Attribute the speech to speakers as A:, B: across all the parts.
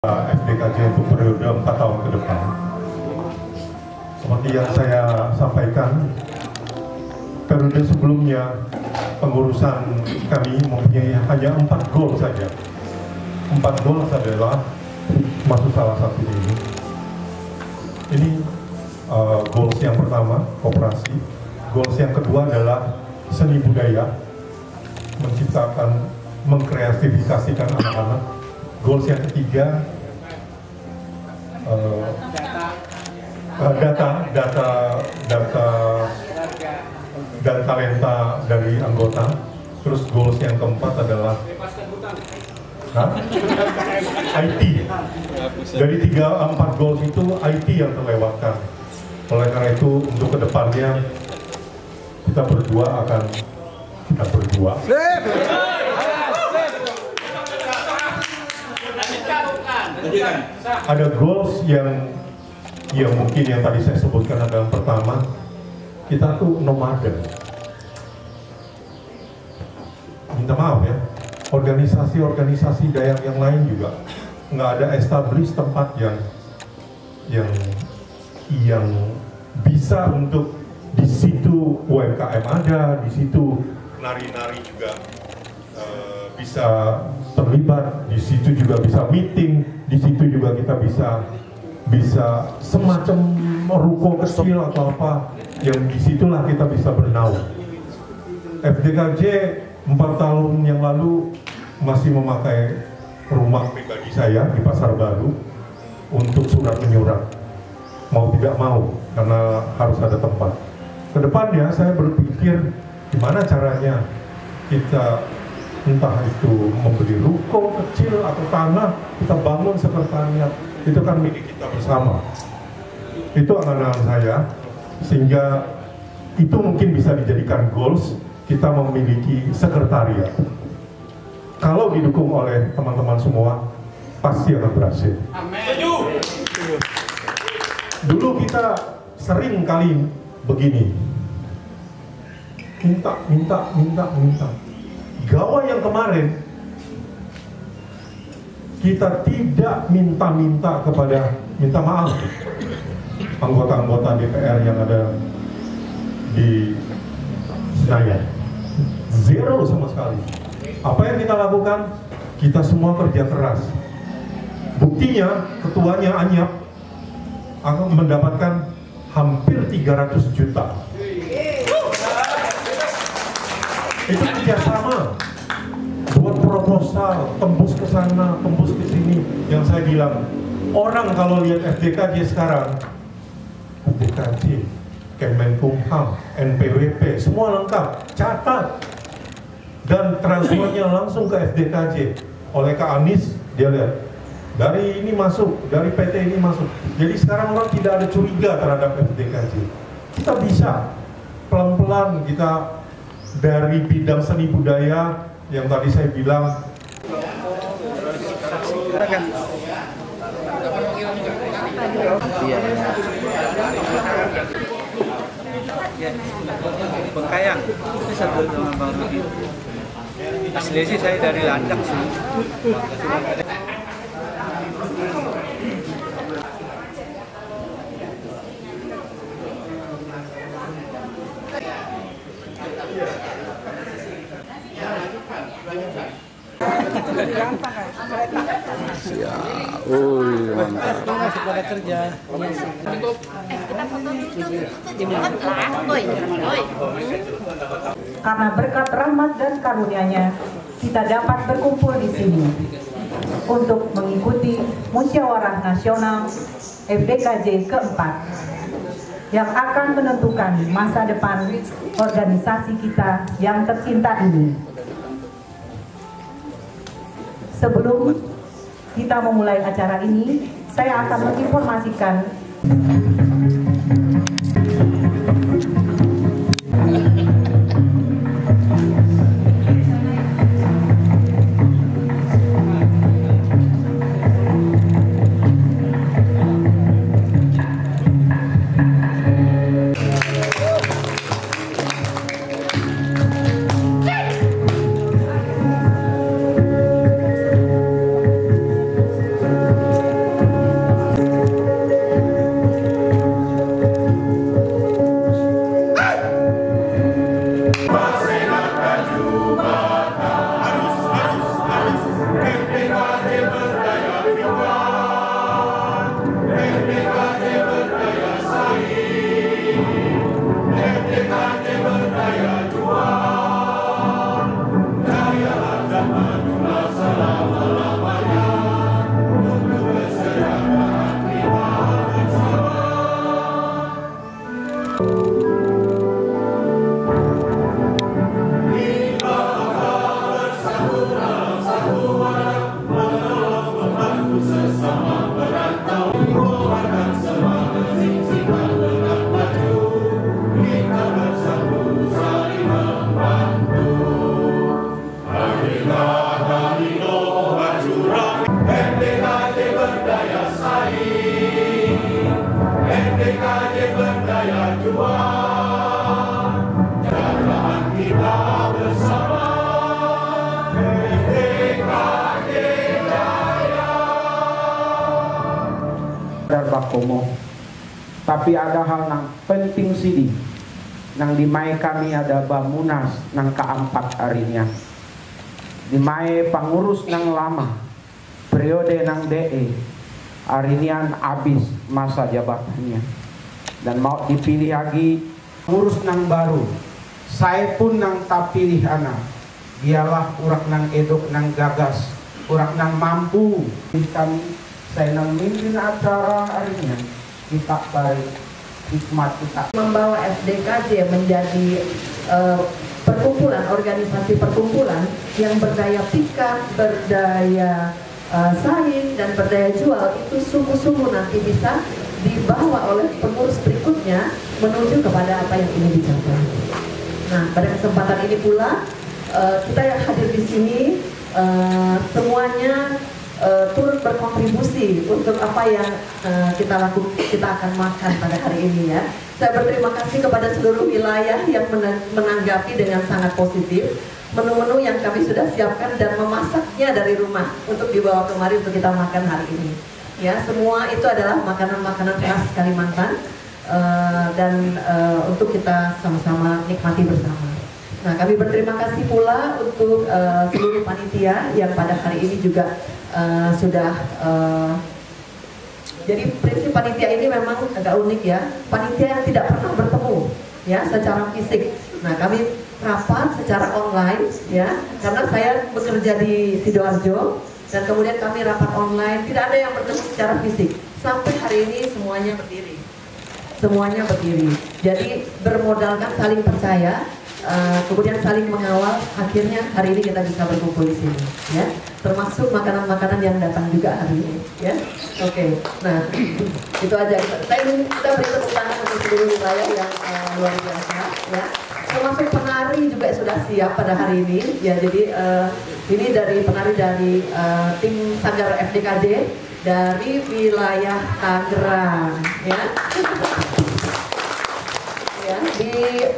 A: FDKJ untuk periode 4 tahun ke depan. Seperti yang saya sampaikan, periode sebelumnya pengurusan kami mempunyai hanya 4 goal saja. 4 goal adalah masuk salah satu ini. Ini goals yang pertama, koperasi. Goals yang kedua adalah seni budaya, menciptakan, mengkreatifikasikan anak-anak. Goals yang ketiga, dan talenta dari anggota. Terus goals yang keempat adalah IT. Dari 3-4 goals itu IT yang terlewatkan. Oleh karena itu untuk kedepannya kita berdua. Ada goals yang mungkin yang tadi saya sebutkan adalah pertama, kita tuh nomaden. Minta maaf ya, organisasi dayak yang lain juga nggak ada establish tempat yang bisa untuk di situ UMKM ada, di situ nari-nari juga bisa terlibat, di situ juga bisa meeting, di situ juga kita bisa semacam ruko kecil atau apa, yang disitulah kita bisa bernaung. FDKJ 4 tahun yang lalu masih memakai rumah pribadi saya di Pasar Baru untuk surat menyurat, mau tidak mau karena harus ada tempat. Kedepannya saya berpikir gimana caranya kita entah itu membeli ruko kecil atau tanah, kita bangun sekretariat, itu kan milik kita bersama. Itu angan-angan saya, sehingga itu mungkin bisa dijadikan goals, kita memiliki sekretariat. Kalau didukung oleh teman-teman semua, pasti akan berhasil. Amin. Dulu kita sering kali begini, minta. Gawai yang kemarin kita tidak minta maaf anggota-anggota DPR yang ada di Senayan, zero sama sekali. Apa yang kita lakukan? Kita semua kerja keras. Buktinya ketuanya Anyap akan mendapatkan hampir 300 juta. Itu kerjasama, buat proposal, tembus ke sana, tembus ke sini. Yang saya bilang, orang kalau lihat FDKJ sekarang, FDKJ, Kemenkumham, NPWP, semua lengkap, catat, dan transfernya langsung ke FDKJ. Oleh Kak Anies, dia lihat, dari ini masuk, dari PT ini masuk. Jadi sekarang orang tidak ada curiga terhadap FDKJ. Kita bisa, pelan-pelan kita dari bidang seni budaya yang tadi saya bilang.
B: Bengkayang, ini satu nama Bang Rudi. Asli sih saya dari Landak sih.
C: Ya, mantap.
B: Masih pada kerja.
D: Karena berkat rahmat dan karunia-Nya, kita dapat berkumpul di sini untuk mengikuti musyawarah nasional FDKJ keempat yang akan menentukan masa depan organisasi kita yang tercinta ini. Sebelum kita memulai acara ini, saya akan menginformasikan
E: Darbakomo. Tapi ada hal yang penting sih nang di mai kami ada bamunas nang keempat harinya. Di mai pengurus nang lama periode nang DE harinya habis masa jabatannya dan mau dipilih lagi pengurus nang baru. Saya pun nang tak pilih anak. Dialah urak nang edok nang gagas, urak nang mampu. Kami saya nang mimpin acara harinya kita baik hikmat kita
D: membawa FDKJ menjadi perkumpulan, organisasi perkumpulan yang berdaya pikat, berdaya saing dan berdaya jual, itu sungguh-sungguh nanti bisa dibawa oleh pengurus berikutnya menuju kepada apa yang ingin dicapai. Nah, pada kesempatan ini pula kita yang hadir di sini semuanya turut berkontribusi untuk apa yang kita akan makan pada hari ini ya. Saya berterima kasih kepada seluruh wilayah yang menanggapi dengan sangat positif menu-menu yang kami sudah siapkan dan memasaknya dari rumah untuk dibawa kemari untuk kita makan hari ini. Ya, semua itu adalah makanan-makanan khas Kalimantan dan untuk kita sama-sama nikmati bersama. Nah, kami berterima kasih pula untuk seluruh panitia yang pada hari ini juga sudah jadi prinsip panitia ini memang agak unik ya. Panitia yang tidak pernah bertemu ya secara fisik. Nah, kami rapat secara online ya, karena saya bekerja di Sidoarjo dan kemudian kami rapat online, tidak ada yang bertemu secara fisik. Sampai hari ini semuanya berdiri. Semuanya berdiri. Jadi bermodalkan saling percaya. Kemudian saling mengawal, akhirnya hari ini kita bisa berkumpul di sini, ya. Termasuk makanan-makanan yang datang juga hari ini, ya. Oke, nah itu aja. Kita beri tepuk tangan untuk seluruh wilayah yang luar biasa, ya. Termasuk penari juga sudah siap pada hari ini, ya. Jadi ini dari penari dari tim Sanggar FDKJ dari wilayah Tangerang, ya. Ya,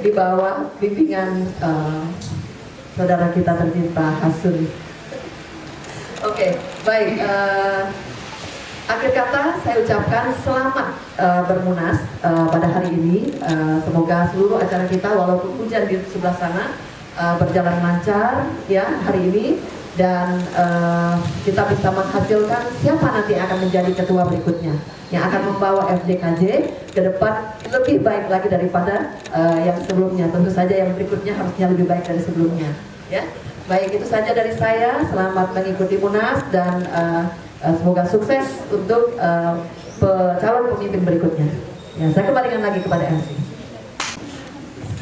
D: di bawah bimbingan saudara kita tercinta Hasun. Oke, baik. Akhir kata saya ucapkan selamat bermunas pada hari ini. Semoga seluruh acara kita walaupun hujan di sebelah sana berjalan lancar ya hari ini dan kita bisa menghasilkan siapa nanti akan menjadi ketua berikutnya yang akan membawa FDKJ ke depan lebih baik lagi daripada yang sebelumnya. Tentu saja yang berikutnya harusnya lebih baik dari sebelumnya. Ya, baik itu saja dari saya. Selamat mengikuti Munas dan semoga sukses untuk calon pemimpin berikutnya. Ya, saya kembalikan lagi kepada MC.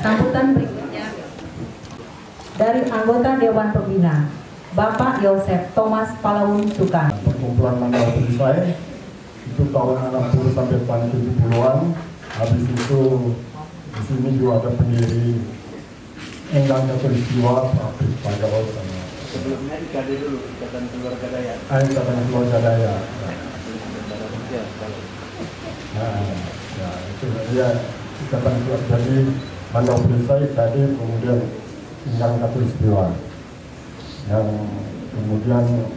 D: Sambutan berikutnya dari anggota Dewan Pembina, Bapak Yosef Thomas Palaun Sukan.
F: Perkumpulan Mandau Perisai itu tahun 60 sampai tahun 70-an. Habis itu di sini juga ada pendiri Enggangnya Peristiwa Pabrik Pajawal sama.
B: Sebelumnya IKD dulu, Ikatan Keluarga Dayak.
F: Ikatan Keluarga Dayak. Nah, ya itu dia Ikatan Keluarga. Jadi Mandau Perisai tadi kemudian Enggangnya Peristiwa yang kemudian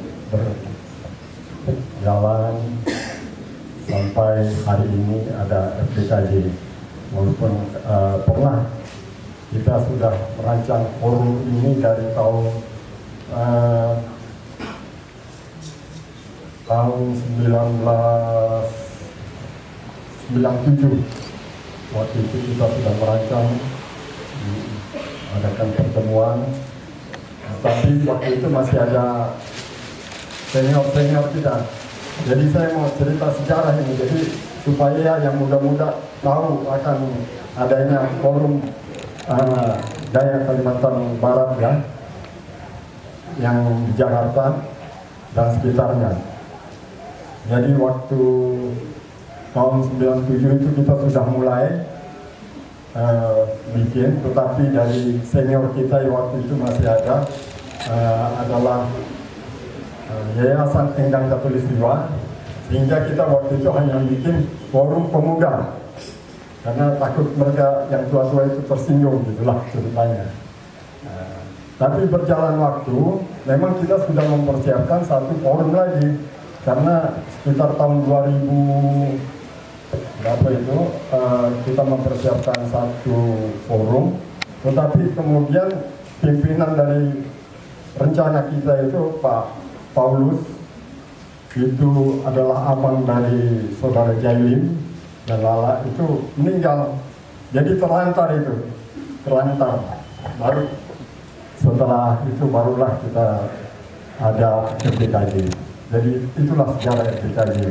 F: berjalan sampai hari ini ada FDKJ. Walaupun pernah kita sudah merancang forum ini dari tahun 1997. Waktu itu kita sudah merancang adakan pertemuan, tapi waktu itu masih ada senior kita. Jadi saya mau cerita sejarah ini, jadi supaya yang muda-muda tahu akan adanya forum Dayak Kalimantan Barat ya, yang di Jakarta dan sekitarnya. Jadi waktu tahun 97 itu kita sudah mulai bikin, tetapi dari senior kita yang waktu itu masih ada adalah Yayasan Enggang Katulistiwa, sehingga kita waktu itu hanya bikin forum pemuda karena takut mereka yang tua-tua itu tersinggung, gitulah ceritanya. Tapi berjalan waktu, memang kita sudah mempersiapkan satu forum lagi karena sekitar tahun 2000 berapa itu kita mempersiapkan satu forum, tetapi kemudian pimpinan dari rencana kita itu Pak Paulus itu adalah abang dari saudara Jailin dan Lala itu meninggal, jadi terlantar. Baru setelah itu barulah kita ada FDKJ. Jadi itulah sejarah FDKJ.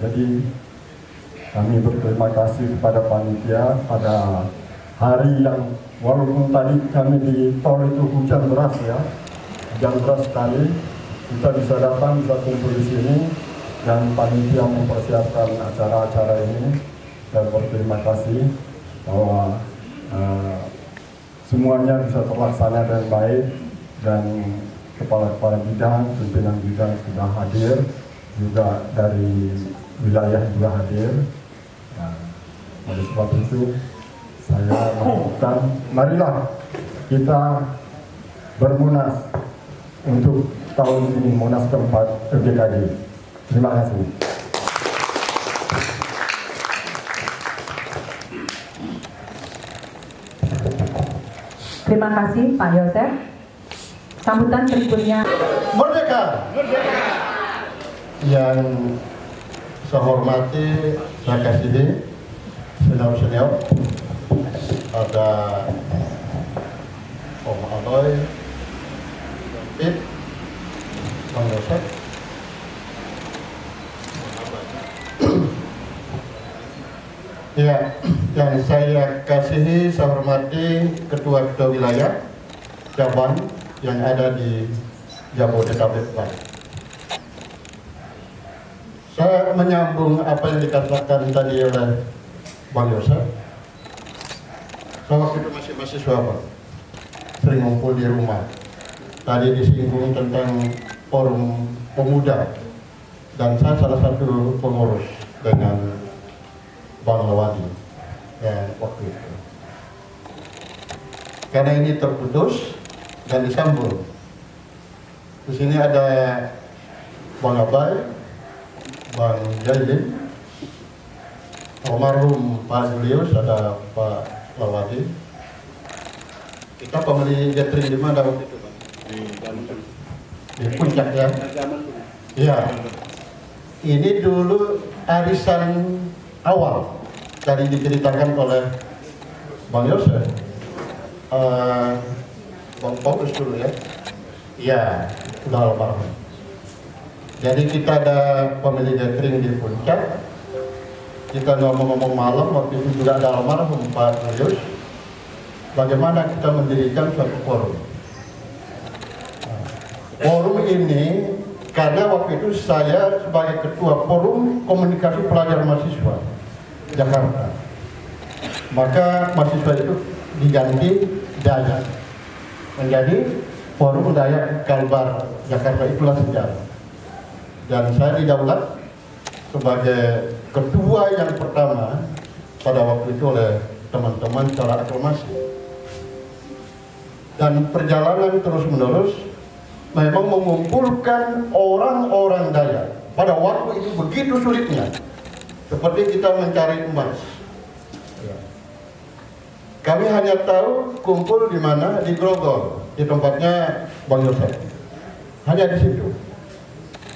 F: Jadi kami berterima kasih kepada panitia pada hari yang walaupun tadi kami di tol itu hujan deras sekali, kita bisa datang, bisa kumpul di sini, dan panitia mempersiapkan acara-acara ini. Dan berterima kasih bahwa semuanya bisa terlaksana dengan baik, dan kepala-kepala bidang, pimpinan bidang sudah hadir, juga dari wilayah juga hadir. Oleh sebab itu saya mengatakan, marilah kita bermunas untuk tahun ini, Munas keempat FDKJ. Terima kasih.
D: Terima kasih Pak Yosef. Sambutan berikutnya.
G: Merdeka! Merdeka! Yang saya hormati, saya kasihi senior-senior, ada Om Aloy, Pit, Bang Yosef, ya, yang saya kasihi, saya hormati ketua-ketua wilayah cabang yang ada di Jabodetabek. Saya menyambung apa yang dikatakan tadi oleh Bang Yosef. Saya waktu itu masih mahasiswa, Pak, sering ngumpul di rumah. Tadi disinggung tentang forum pemuda, dan saya salah satu pengurus dengan Bang Lawadi waktu itu. Karena ini terputus dan disambung. Di sini ada Bang Abai, Bang Jailin, almarhum Pak Julius, ada Pak Lawadi. Kita pembeli gathering di mana waktu itu, Pak? Di Puncak, ya? Iya. Ini dulu arisan awal tadi diceritakan oleh Bang Yosef. Bang Paulus dulu, ya? Iya, sudah almarhum. Jadi kita ada pemilih gathering di Puncak. Kita ngomong-ngomong malam, waktu itu juga ada almarhum Pak Julius. Bagaimana kita mendirikan suatu forum. Forum ini karena waktu itu saya sebagai ketua forum komunikasi pelajar mahasiswa Jakarta. Maka mahasiswa itu diganti Dayak menjadi Forum Dayak Kalbar Jakarta, itulah sejarah. Dan saya didaulat sebagai ketua yang pertama pada waktu itu oleh teman-teman secara aklamasi. Dan perjalanan terus-menerus memang mengumpulkan orang-orang Dayak. Pada waktu itu begitu sulitnya, seperti kita mencari emas. Kami hanya tahu kumpul di mana, di Grogol, di tempatnya Bang Yosef. Hanya di situ.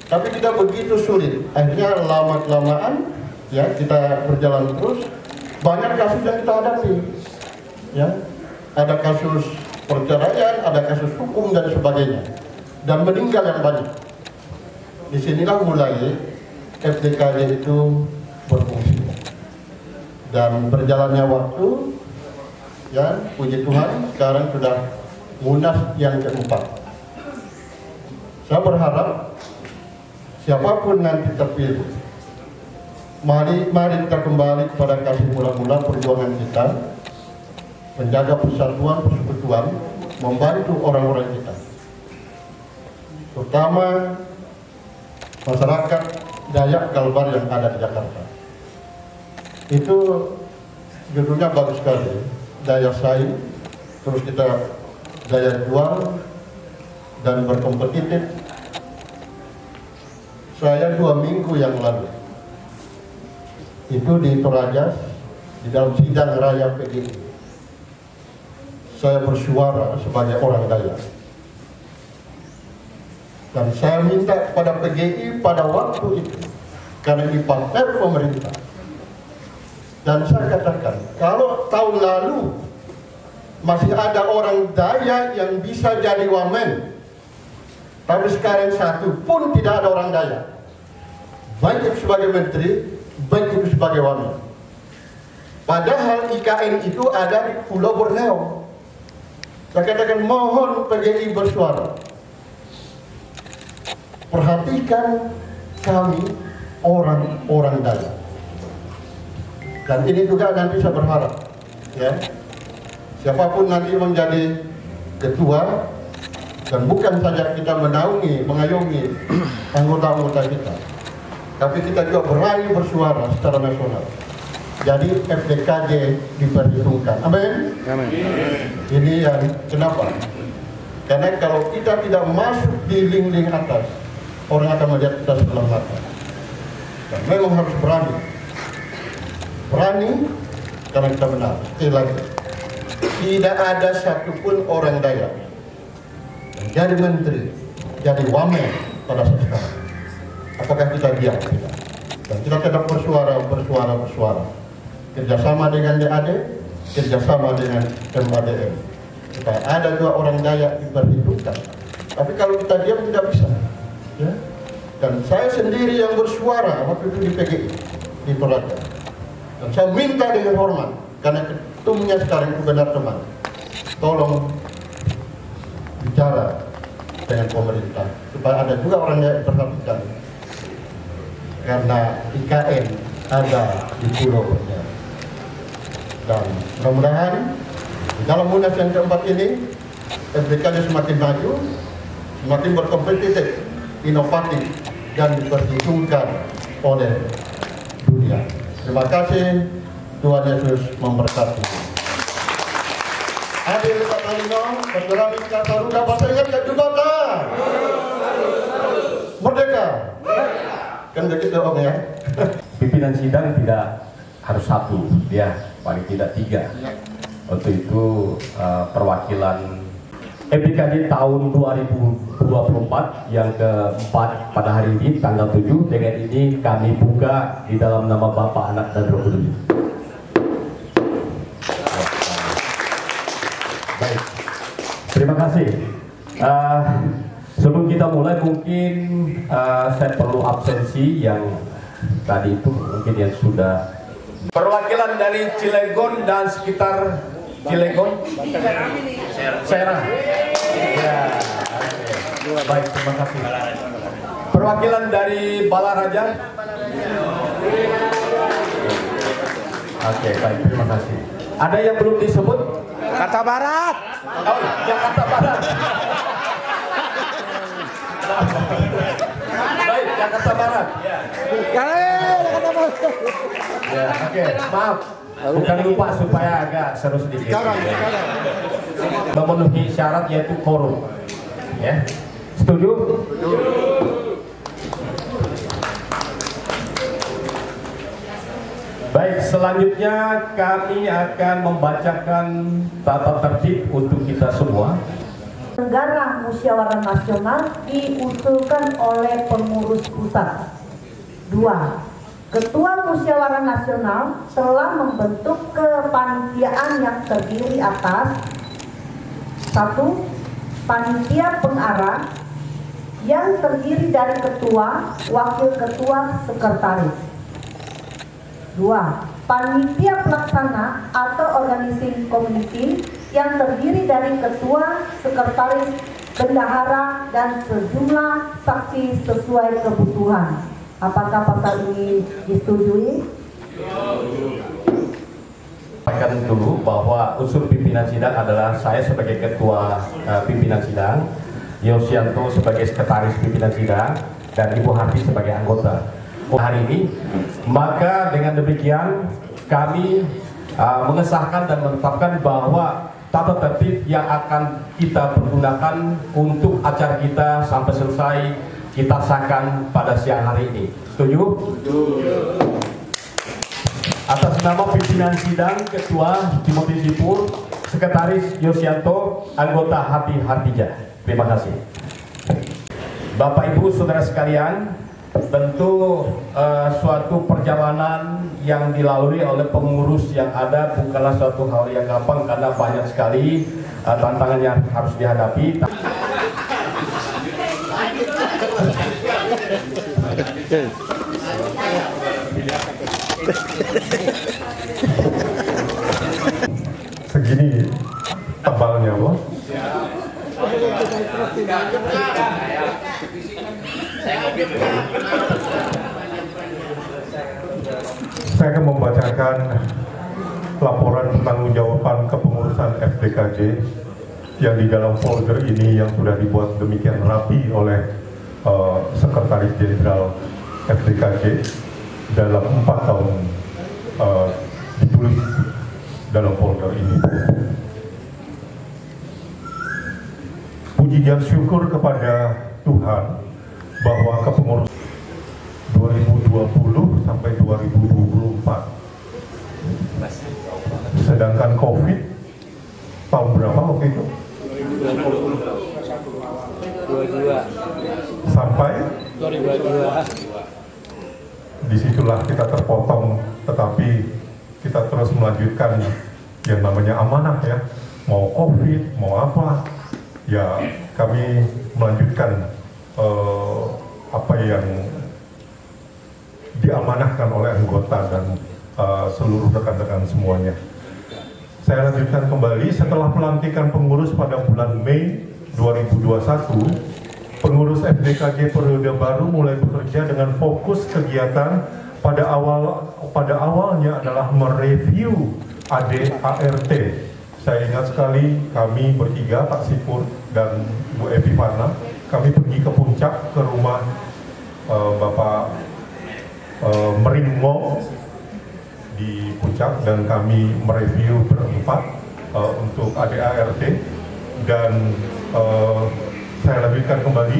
G: Tapi kita begitu sulit. Akhirnya lama-kelamaan, ya, kita berjalan terus. Banyak kasus yang kita hadapi. Ya, ada kasus perceraian, ada kasus hukum dan sebagainya. Dan meninggal yang banyak. Disinilah mulai FDKJ itu berfungsi. Dan berjalannya waktu, ya, puji Tuhan, sekarang sudah Munas yang keempat. Saya berharap siapapun nanti terpilih, mari kita kembali kepada kasih mula-mula perjuangan kita, menjaga persatuan, persekutuan, membantu orang-orang kita, terutama masyarakat Dayak Kalbar yang ada di Jakarta. Itu judulnya bagus sekali, daya saing, terus kita daya jual dan berkompetitif. saya 2 minggu yang lalu itu di Toraja di dalam sidang raya PGI. Saya bersuara sebagai orang Dayak. Dan saya minta kepada PGI pada waktu itu, karena ini partner pemerintah. Dan saya katakan, kalau tahun lalu masih ada orang Dayak yang bisa jadi wamen, tapi sekarang satu pun tidak ada orang Dayak, baik itu sebagai menteri, baik itu sebagai wamen. Padahal IKN itu ada di Pulau Borneo. Saya katakan, mohon PGI bersuara. Perhatikan kami orang-orang Dayak. Dan ini juga nanti saya berharap, ya, siapapun nanti menjadi ketua, dan bukan saja kita mengayomi anggota-anggota kita, tapi kita juga berani bersuara secara nasional. Jadi FDKJ diperhitungkan. Amin.
C: Amin.
G: Ini yang kenapa? Karena kalau kita tidak masuk di link-link atas, orang akan melihat kita sebelah mata. Dan memang harus berani. Berani karena kita benar. Sekali lagi, tidak ada satupun orang Dayak yang jadi menteri, jadi wamen pada saat sekarang. Apakah kita diam? Tidak. Dan kita tetap bersuara. Kerjasama dengan DAD, kerjasama dengan MADM. Supaya ada 2 orang Dayak diperhitungkan. Tapi kalau kita diam tidak bisa. Ya? Dan saya sendiri yang bersuara waktu itu di PGI, di Toraja. Dan saya minta dengan hormat, karena ketumnya sekarang itu benar teman, tolong bicara dengan pemerintah supaya ada juga orang yang diperhatikan, karena IKN ada di Pulau Borneo. Dan mudah-mudahan di dalam Munas yang keempat ini FDKJ semakin maju, semakin berkompetitif, inovatif, dan diperhitungkan oleh dunia. Terima kasih, Tuhan Yesus memberkati. Adil Katalino, Saudara Mika Saruda, bahasa ingat dan juga tak? Merdeka. Kan begitu Om ya.
H: Pimpinan sidang tidak harus 1, ya, paling tidak 3. Untuk itu perwakilan FDKJ tahun 2024 yang keempat pada hari ini tanggal 7, dengan ini kami buka di dalam nama Bapa, Anak, dan Roh Kudus. Baik, terima kasih. Sebelum kita mulai, mungkin saya perlu absensi yang tadi itu mungkin yang sudah. Perwakilan dari Cilegon dan sekitar Cilegon, Serang. Ya, baik, terima kasih. Perwakilan dari Balaraja. Oke, baik, terima kasih. Ada yang belum disebut?
C: Jakarta Barat.
H: Oh, Jakarta Barat. Baik, Jakarta Barat. Ya, oke, maaf. Bukan lupa supaya agak seru sedikit. Memenuhi syarat yaitu quorum. Ya, setuju? Baik, selanjutnya kami akan membacakan tata tertib untuk kita semua.
D: Negara Musyawarah Nasional diusulkan oleh pengurus pusat. 2. Ketua Musyawarah Nasional telah membentuk kepanitiaan yang terdiri atas 1. Panitia pengarah yang terdiri dari ketua, wakil ketua, sekretaris. 2. Panitia pelaksana atau organizing committee yang terdiri dari ketua, sekretaris, bendahara, dan sejumlah saksi sesuai kebutuhan. Apakah pasal ini disetujui?
H: Sampaikan dulu bahwa unsur pimpinan sidang adalah saya sebagai ketua pimpinan sidang, Yosianto sebagai sekretaris pimpinan sidang, dan Ibu Harti sebagai anggota. Hari ini, maka dengan demikian kami mengesahkan dan menetapkan bahwa tata tertib yang akan kita pergunakan untuk acara kita sampai selesai kita sahkan pada siang hari ini. Setuju? Atas nama pimpinan sidang, Ketua Timothy Sipur, Sekretaris Yosianto, anggota Hati Hartija. Terima kasih. Bapak Ibu Saudara sekalian, tentu suatu perjalanan yang dilalui oleh pengurus yang ada bukanlah suatu hal yang gampang karena banyak sekali tantangan yang harus dihadapi.
A: Segini tebalnya, Bos. Saya akan membacakan laporan pertanggungjawaban kepengurusan FDKJ yang di dalam folder ini yang sudah dibuat demikian rapi oleh Sekretaris Jenderal FDKJ dalam 4 tahun ditulis dalam folder ini. Puji dan syukur kepada Tuhan bahwa kepengurusan 2020 sampai 2024, sedangkan COVID tahun berapa waktu itu? 2022 sampai 2022. Disitulah kita terpotong, tetapi kita terus melanjutkan yang namanya amanah ya, mau COVID, mau apa, ya kami melanjutkan apa yang diamanahkan oleh anggota dan seluruh rekan-rekan semuanya. Saya lanjutkan kembali, setelah pelantikan pengurus pada bulan Mei 2021, pengurus FDKJ periode baru mulai bekerja dengan fokus kegiatan pada awalnya adalah mereview ADART. Saya ingat sekali kami bertiga, Pak Sipur dan Bu Epifana, kami pergi ke puncak ke rumah Bapak Meringmo di puncak dan kami mereview berempat untuk ADART dan saya lanjutkan kembali,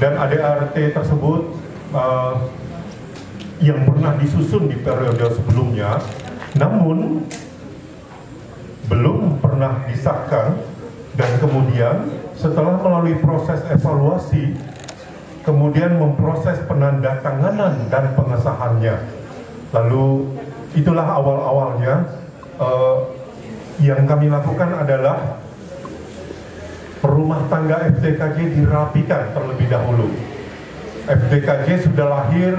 A: dan ADART tersebut yang pernah disusun di periode sebelumnya namun belum pernah disahkan, dan kemudian setelah melalui proses evaluasi kemudian memproses penandatanganan dan pengesahannya. Lalu itulah awal-awalnya yang kami lakukan adalah rumah tangga FDKJ dirapikan terlebih dahulu. FDKJ sudah lahir,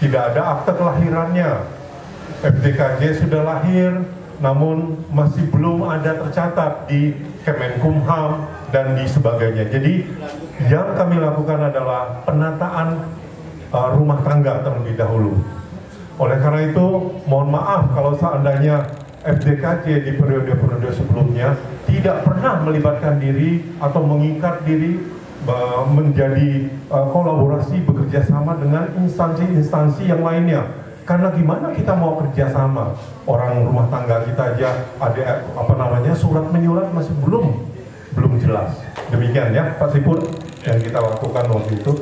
A: tidak ada akte kelahirannya. FDKJ sudah lahir, namun masih belum ada tercatat di Kemenkumham dan di sebagainya. Jadi yang kami lakukan adalah penataan rumah tangga terlebih dahulu. Oleh karena itu, mohon maaf kalau seandainya FDKJ di periode-periode sebelumnya tidak pernah melibatkan diri atau mengikat diri menjadi kolaborasi bekerja sama dengan instansi-instansi yang lainnya. Karena gimana kita mau kerjasama? Orang rumah tangga kita aja ada surat menyurat masih belum jelas. Demikian ya Pak Sipur yang kita lakukan waktu itu.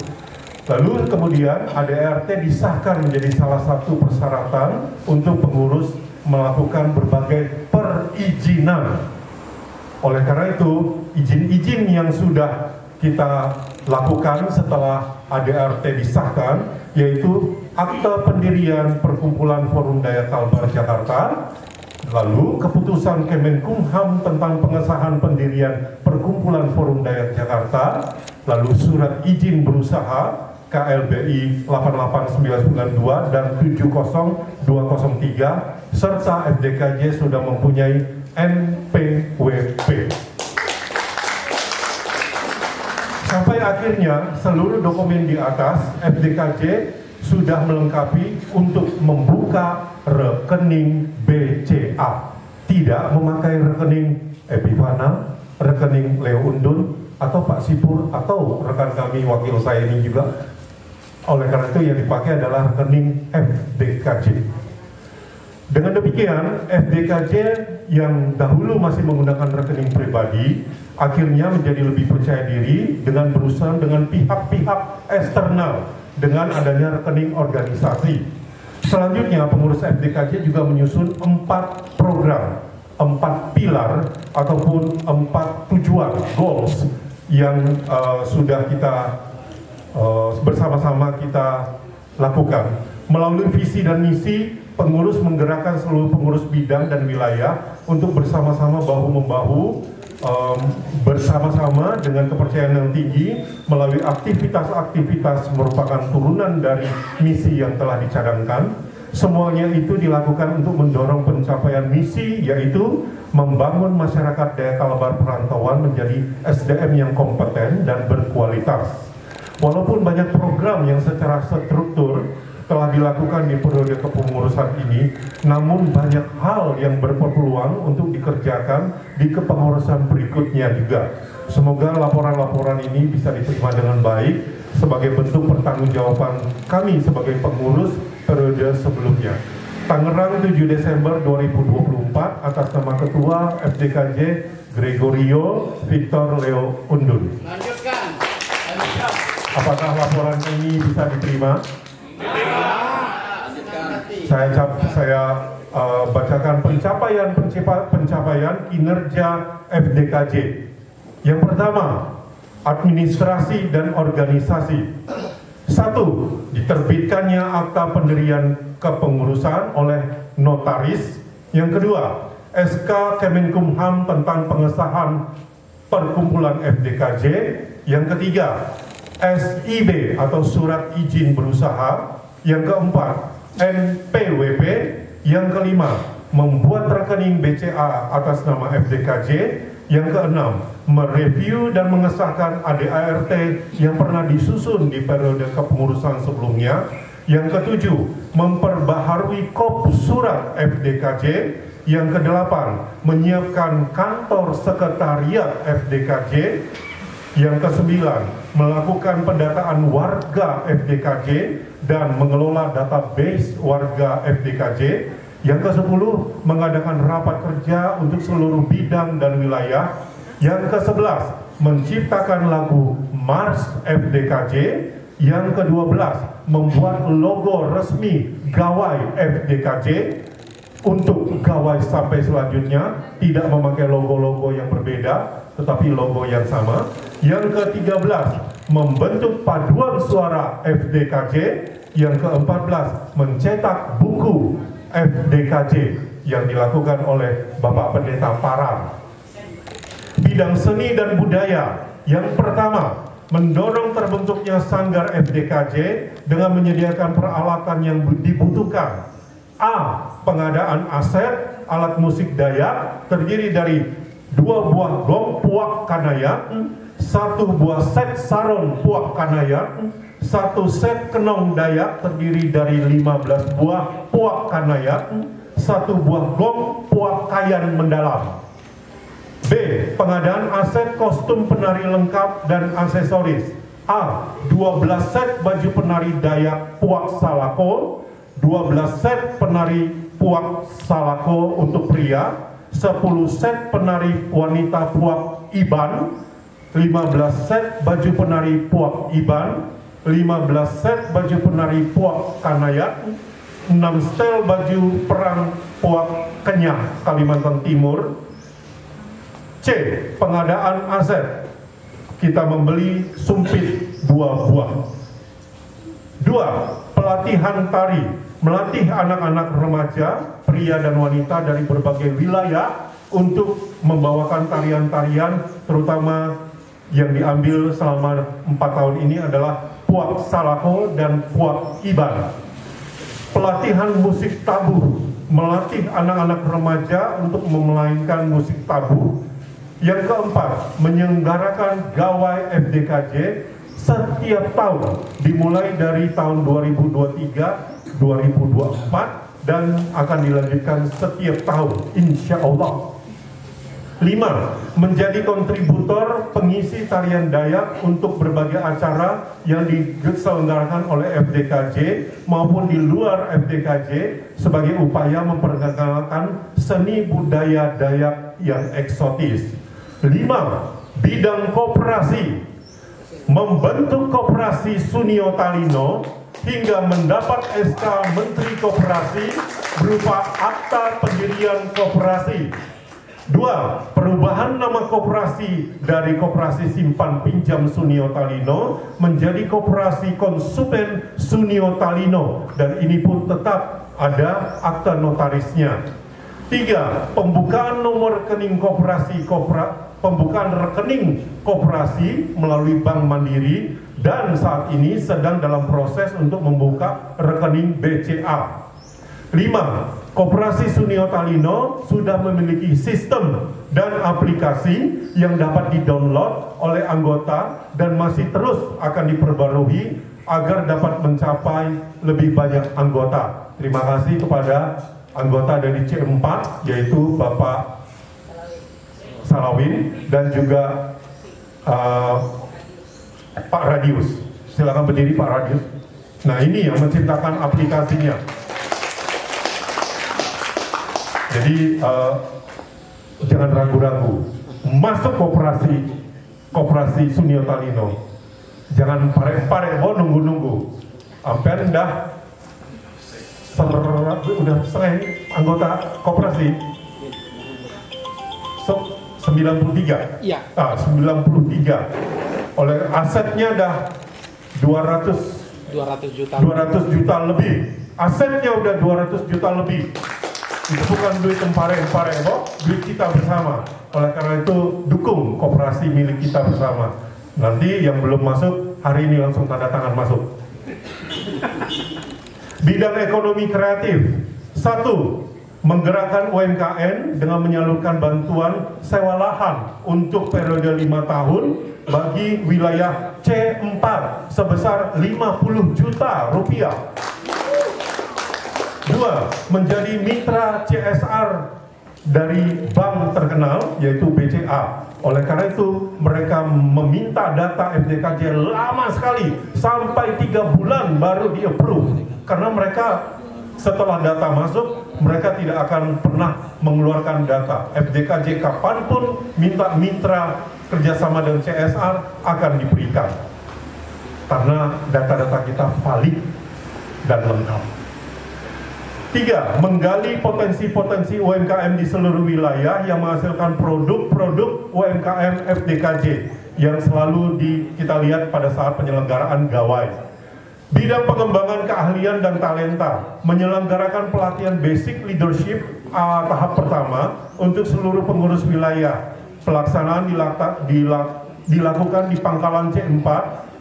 A: Lalu kemudian ADART disahkan menjadi salah satu persyaratan untuk pengurus melakukan berbagai perizinan. Oleh karena itu, izin-izin yang sudah kita lakukan setelah ADART disahkan, yaitu akte pendirian Perkumpulan Forum Dayak Kalbar Jakarta, lalu keputusan Kemenkumham tentang pengesahan pendirian Perkumpulan Forum Dayak Jakarta, lalu surat izin berusaha KLBI 88992 dan 70203, serta FDKJ sudah mempunyai NPWP. Sampai akhirnya seluruh dokumen di atas, FDKJ sudah melengkapi untuk membuka rekening BCA. Tidak memakai rekening Epifana, rekening Leo Undun, atau Pak Sipur, atau rekan kami wakil saya ini juga. Oleh karena itu yang dipakai adalah rekening FDKJ. Dengan demikian, FDKJ yang dahulu masih menggunakan rekening pribadi akhirnya menjadi lebih percaya diri dengan berusaha dengan pihak-pihak eksternal dengan adanya rekening organisasi. Selanjutnya, pengurus FDKJ juga menyusun 4 program, 4 pilar ataupun 4 tujuan, goals yang sudah kita bersama-sama kita lakukan. Melalui visi dan misi, pengurus menggerakkan seluruh pengurus bidang dan wilayah untuk bersama-sama bahu-membahu, bersama-sama dengan kepercayaan yang tinggi melalui aktivitas-aktivitas merupakan turunan dari misi yang telah dicadangkan. Semuanya itu dilakukan untuk mendorong pencapaian misi, yaitu membangun masyarakat daya kalabar perantauan menjadi SDM yang kompeten dan berkualitas. Walaupun banyak program yang secara struktur telah dilakukan di periode kepengurusan ini, namun banyak hal yang berpeluang untuk dikerjakan di kepengurusan berikutnya juga. Semoga laporan-laporan ini bisa diterima dengan baik sebagai bentuk pertanggungjawaban kami sebagai pengurus periode sebelumnya. Tangerang 7 Desember 2024 atas nama Ketua FDKJ Gregorio Victor Leo Undun.
I: Lanjutkan.
A: Apakah laporan ini bisa diterima? Saya bacakan pencapaian kinerja FDKJ. Yang pertama, administrasi dan organisasi. 1. Diterbitkannya akta pendirian kepengurusan oleh notaris. Yang kedua, SK Kemenkumham tentang pengesahan perkumpulan FDKJ. Yang ketiga, SIB atau surat izin berusaha. Yang keempat, NPWP. Yang kelima, membuat rekening BCA atas nama FDKJ. Yang keenam, mereview dan mengesahkan ADART yang pernah disusun di periode kepengurusan sebelumnya. Yang ketujuh, memperbaharui kop surat FDKJ. Yang kedelapan, menyiapkan kantor sekretariat FDKJ. Yang kesembilan, melakukan pendataan warga FDKJ dan mengelola database warga FDKJ. Yang ke-10, mengadakan rapat kerja untuk seluruh bidang dan wilayah. Yang ke-11, menciptakan lagu Mars FDKJ. Yang ke-12, membuat logo resmi gawai FDKJ. Untuk gawai sampai selanjutnya tidak memakai logo-logo yang berbeda, tetapi logo yang sama. Yang ke-13, membentuk paduan suara FDKJ. Yang ke-14, mencetak buku FDKJ yang dilakukan oleh Bapak Pendeta Parang. Bidang seni dan budaya. Yang pertama, mendorong terbentuknya sanggar FDKJ dengan menyediakan peralatan yang dibutuhkan. A. Pengadaan aset alat musik Dayak terdiri dari 2 buah gong puak kanayak, 1 buah set saron puak kanayak, 1 set kenong Dayak terdiri dari 15 buah puak kanayak, 1 buah gong puak kayan mendalam. B. Pengadaan aset kostum penari lengkap dan aksesoris. A. 12 set baju penari Dayak puak salako, 12 set penari puak salako untuk pria, 10 set penari wanita puak iban, 15 set baju penari puak iban, 15 set baju penari puak kanayak, 6 setel baju perang puak Kenyah Kalimantan Timur. C. Pengadaan aset, kita membeli sumpit 2 buah. 2. Pelatihan tari, melatih anak-anak remaja, pria dan wanita dari berbagai wilayah untuk membawakan tarian-tarian, terutama yang diambil selama 4 tahun ini adalah puak salako dan puak iban. Pelatihan musik tabuh, melatih anak-anak remaja untuk memainkan musik tabuh. Yang keempat, menyelenggarakan gawai FDKJ setiap tahun dimulai dari tahun 2023, 2024 dan akan dilanjutkan setiap tahun insya Allah. 5. Menjadi kontributor pengisi tarian Dayak untuk berbagai acara yang diselenggarakan oleh FDKJ maupun di luar FDKJ sebagai upaya memperkenalkan seni budaya Dayak yang eksotis. 5. Bidang koperasi, membentuk koperasi Sunio Talino hingga mendapat SK Menteri Koperasi berupa akta pendirian koperasi. 2. Perubahan nama koperasi dari Koperasi Simpan Pinjam Sunio Talino menjadi Koperasi Konsumen Sunio Talino, dan ini pun tetap ada akta notarisnya. 3. Pembukaan nomor rekening pembukaan rekening koperasi melalui Bank Mandiri, dan saat ini sedang dalam proses untuk membuka rekening BCA. 5. Koperasi Sunio Talino sudah memiliki sistem dan aplikasi yang dapat di-download oleh anggota dan masih terus akan diperbarui agar dapat mencapai lebih banyak anggota. Terima kasih kepada anggota dari C4, yaitu Bapak Salawin dan juga Pak Radius. Silakan berdiri Pak Radius. Nah, ini yang menciptakan aplikasinya. Jadi jangan ragu-ragu, masuk koperasi Sunio Talino. Jangan parek-parek, nunggu-nunggu. Sampai udah selesai anggota koperasi. 93.
C: Iya.
A: 93. Oleh asetnya dah
C: 200 juta
A: lebih. Asetnya udah 200 juta lebih. Itu bukan duit empare-empare, duit kita bersama. Oleh karena itu, dukung koperasi milik kita bersama. Nanti yang belum masuk, hari ini langsung tanda tangan masuk. Bidang ekonomi kreatif. 1. Menggerakkan UMKM dengan menyalurkan bantuan sewa lahan untuk periode 5 tahun bagi wilayah C4 sebesar 50 juta rupiah. 2. Menjadi mitra CSR dari bank terkenal yaitu BCA. Oleh karena itu mereka meminta data FDKJ lama sekali, sampai 3 bulan baru di-approve. Karena mereka setelah data masuk, mereka tidak akan pernah mengeluarkan data. FDKJ kapanpun minta mitra kerjasama dengan CSR akan diberikan. Karena data-data kita valid dan lengkap. 3. Menggali potensi-potensi UMKM di seluruh wilayah yang menghasilkan produk-produk UMKM FDKJ yang selalu kita lihat pada saat penyelenggaraan gawai. Bidang pengembangan keahlian dan talenta, menyelenggarakan pelatihan basic leadership tahap pertama untuk seluruh pengurus wilayah. Pelaksanaan dilakukan di Pangkalan C4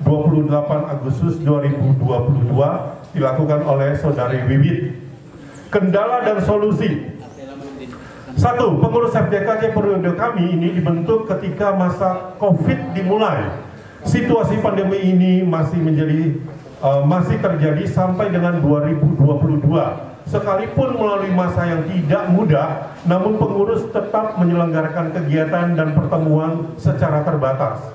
A: 28 Agustus 2022 dilakukan oleh Saudari Wiwit. Kendala dan solusi. 1. Pengurus FDKJ periode kami ini dibentuk ketika masa COVID dimulai. Situasi pandemi ini masih terjadi sampai dengan 2022. Sekalipun melalui masa yang tidak mudah, namun pengurus tetap menyelenggarakan kegiatan dan pertemuan secara terbatas.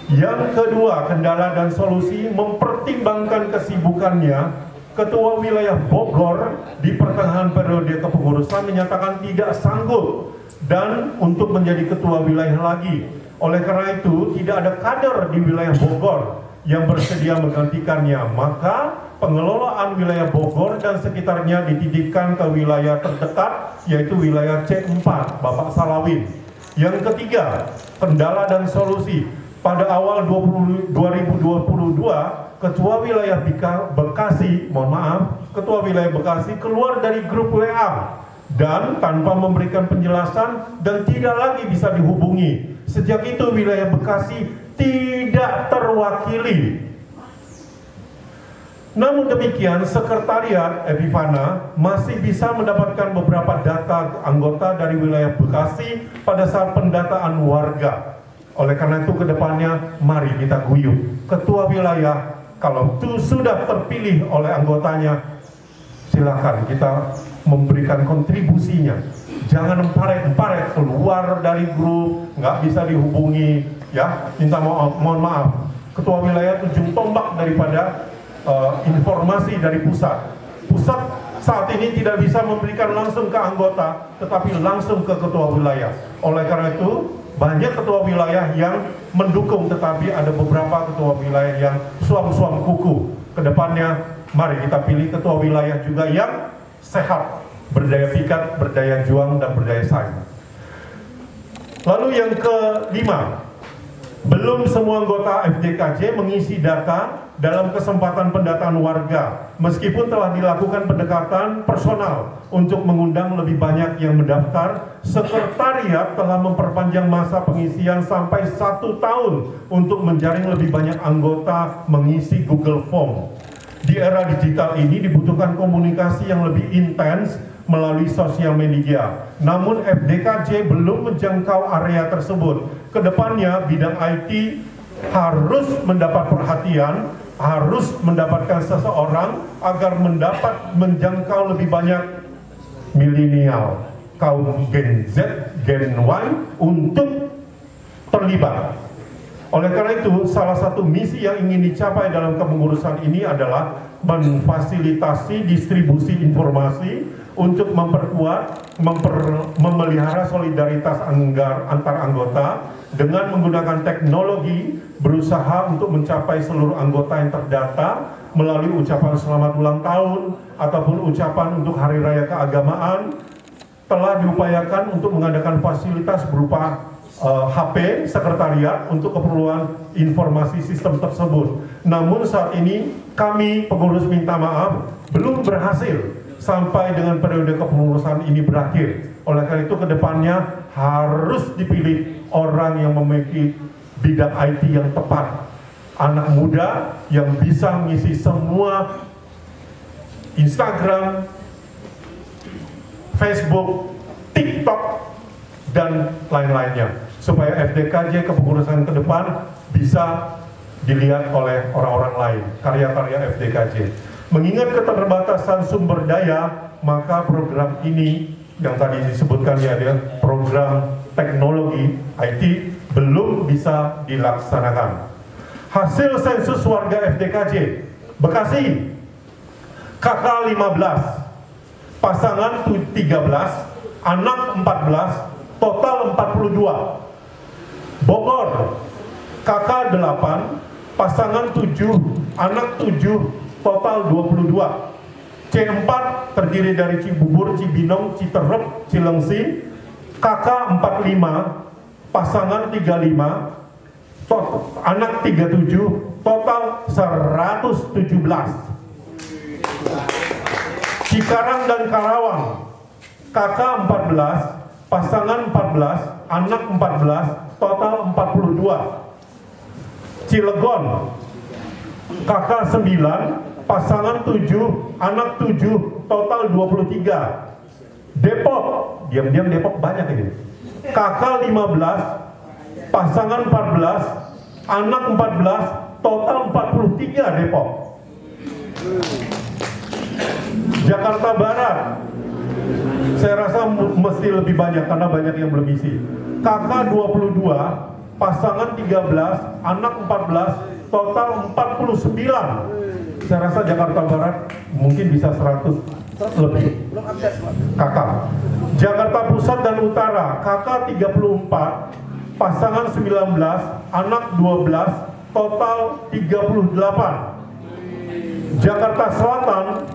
A: Yang kedua, kendala dan solusi mempertimbangkan kesibukannya. Ketua Wilayah Bogor di pertengahan periode kepengurusan menyatakan tidak sanggup dan untuk menjadi ketua wilayah lagi. Oleh karena itu, tidak ada kader di wilayah Bogor yang bersedia menggantikannya. Maka pengelolaan wilayah Bogor dan sekitarnya dititipkan ke wilayah terdekat, yaitu wilayah C4, Bapak Salawin. Yang ketiga, kendala dan solusi. Pada awal 2022, Ketua Wilayah Bekasi, Ketua Wilayah Bekasi keluar dari grup WA dan tanpa memberikan penjelasan dan tidak lagi bisa dihubungi. Sejak itu wilayah Bekasi tidak terwakili. Namun demikian, Sekretariat Epifana masih bisa mendapatkan beberapa data anggota dari wilayah Bekasi pada saat pendataan warga. Oleh karena itu kedepannya mari kita guyup. Ketua wilayah kalau itu sudah terpilih oleh anggotanya, silakan kita memberikan kontribusinya jangan emparet keluar dari grup, nggak bisa dihubungi, ya, mohon maaf. Ketua wilayah ujung tombak daripada informasi dari pusat. Pusat saat ini tidak bisa memberikan langsung ke anggota, tetapi langsung ke ketua wilayah. Oleh karena itu, banyak ketua wilayah yang mendukung, tetapi ada beberapa ketua wilayah yang suam-suam kuku. Kedepannya, mari kita pilih ketua wilayah juga yang sehat, berdaya pikat, berdaya juang, dan berdaya saing. Lalu yang kelima, belum semua anggota FDKJ mengisi data dalam kesempatan pendataan warga, meskipun telah dilakukan pendekatan personal untuk mengundang lebih banyak yang mendaftar. Sekretariat telah memperpanjang masa pengisian sampai 1 tahun untuk menjaring lebih banyak anggota mengisi Google Form. Di era digital ini dibutuhkan komunikasi yang lebih intens melalui sosial media. Namun FDKJ belum menjangkau area tersebut. Kedepannya bidang IT harus mendapat perhatian, harus mendapatkan seseorang agar mendapat menjangkau lebih banyak milenial, kaum Gen Z, Gen Y untuk terlibat. Oleh karena itu, salah satu misi yang ingin dicapai dalam kepengurusan ini adalah memfasilitasi distribusi informasi untuk memperkuat, memelihara solidaritas antar anggota dengan menggunakan teknologi, berusaha untuk mencapai seluruh anggota yang terdata melalui ucapan selamat ulang tahun ataupun ucapan untuk hari raya keagamaan. Telah diupayakan untuk mengadakan fasilitas berupa HP sekretariat untuk keperluan informasi sistem tersebut. Namun saat ini kami pengurus minta maaf belum berhasil sampai dengan periode kepengurusan ini berakhir. Oleh karena itu kedepannya harus dipilih orang yang memiliki bidang IT yang tepat, anak muda yang bisa mengisi semua Instagram, Facebook, TikTok, dan lain-lainnya, supaya FDKJ kepengurusan ke depan bisa dilihat oleh orang-orang lain, karya-karya FDKJ. Mengingat keterbatasan sumber daya, maka program ini yang tadi disebutkan ya, program teknologi IT belum bisa dilaksanakan. Hasil sensus warga FDKJ Bekasi, KK 15, pasangan 13, anak 14, total 42. Bogor, KK 8, pasangan 7, anak 7, total 22. C4 terdiri dari Cibubur, Cibinong, Citerep, Cilengsi. KK 45, pasangan 35, anak 37, total 117. Cikarang dan Karawang, KK 14, pasangan 14, anak 14, total 42. Cilegon, KK 9, pasangan 7, anak 7, total 23. Depok, diam-diam Depok banyak ini. KK 15, pasangan 14, anak 14, total 43 Depok. Jakarta Barat, saya rasa mesti lebih banyak karena banyak yang belum isi. KK 22, pasangan 13, anak 14, total 49. Saya rasa Jakarta Barat mungkin bisa 100 lebih. KK. Jakarta Pusat dan Utara, KK 34, pasangan 19, anak 12, total 38. Jakarta Selatan,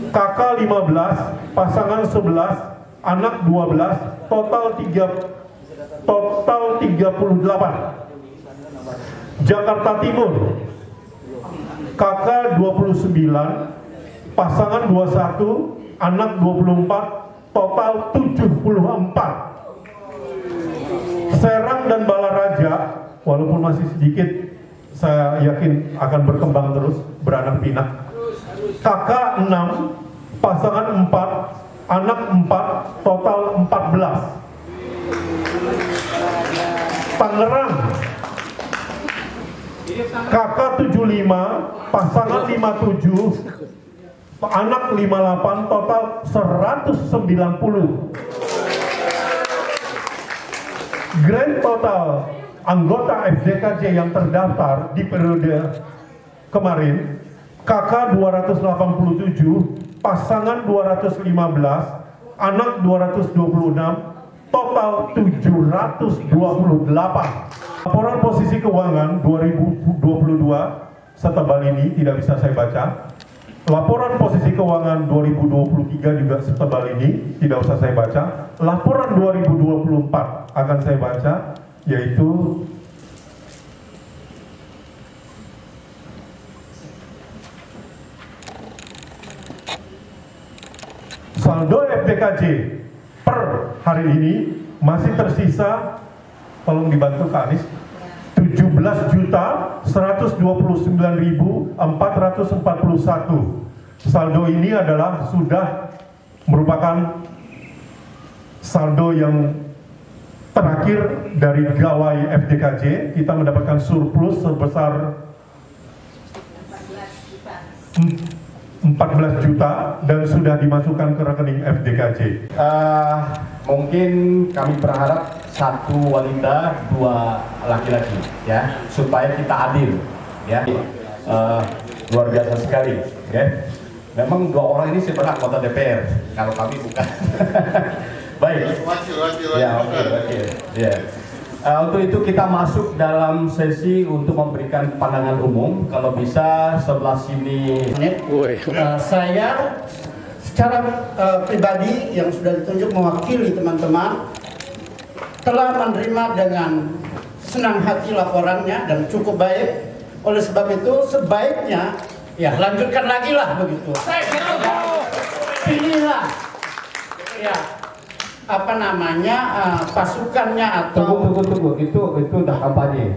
A: KK 15, pasangan 11, anak 12, total 38. Jakarta Timur, KK 29, pasangan 21, anak 24, total 74. Serang dan Balaraja, walaupun masih sedikit, saya yakin akan berkembang terus, beranak pinak. KK 6, pasangan 4, anak 4, total 14. Tangerang, KK 75, pasangan 57, anak 58, total 190. Grand total anggota FDKJ yang terdaftar di periode kemarin, kakak 287, pasangan 215, anak 226, total 728. Laporan posisi keuangan 2022 setebal ini tidak bisa saya baca. Laporan posisi keuangan 2023 juga setebal ini tidak usah saya baca. Laporan 2024 akan saya baca, yaitu saldo FDKJ per hari ini masih tersisa, tolong dibantu Kak Anies, 17.129.441. Saldo ini adalah sudah merupakan saldo yang terakhir dari gawai FDKJ. Kita mendapatkan surplus sebesar 14 juta dan sudah dimasukkan ke rekening FDKJ.
H: Mungkin kami berharap satu wanita, dua laki-laki, ya, supaya kita adil, ya. Luar biasa sekali, ya. Memang dua orang ini sebenarnya anggota DPR, kalau kami bukan. Baik. Ya, oke. Ya. Untuk itu kita masuk dalam sesi untuk memberikan pandangan umum. Kalau bisa sebelah sini.
I: Saya secara pribadi yang sudah ditunjuk mewakili teman-teman telah menerima dengan senang hati laporannya dan cukup baik. Oleh sebab itu sebaiknya ya lanjutkan lagi lah begitu. Pilihlah ya apa namanya pasukannya atau
H: tunggu itu udah kampanye.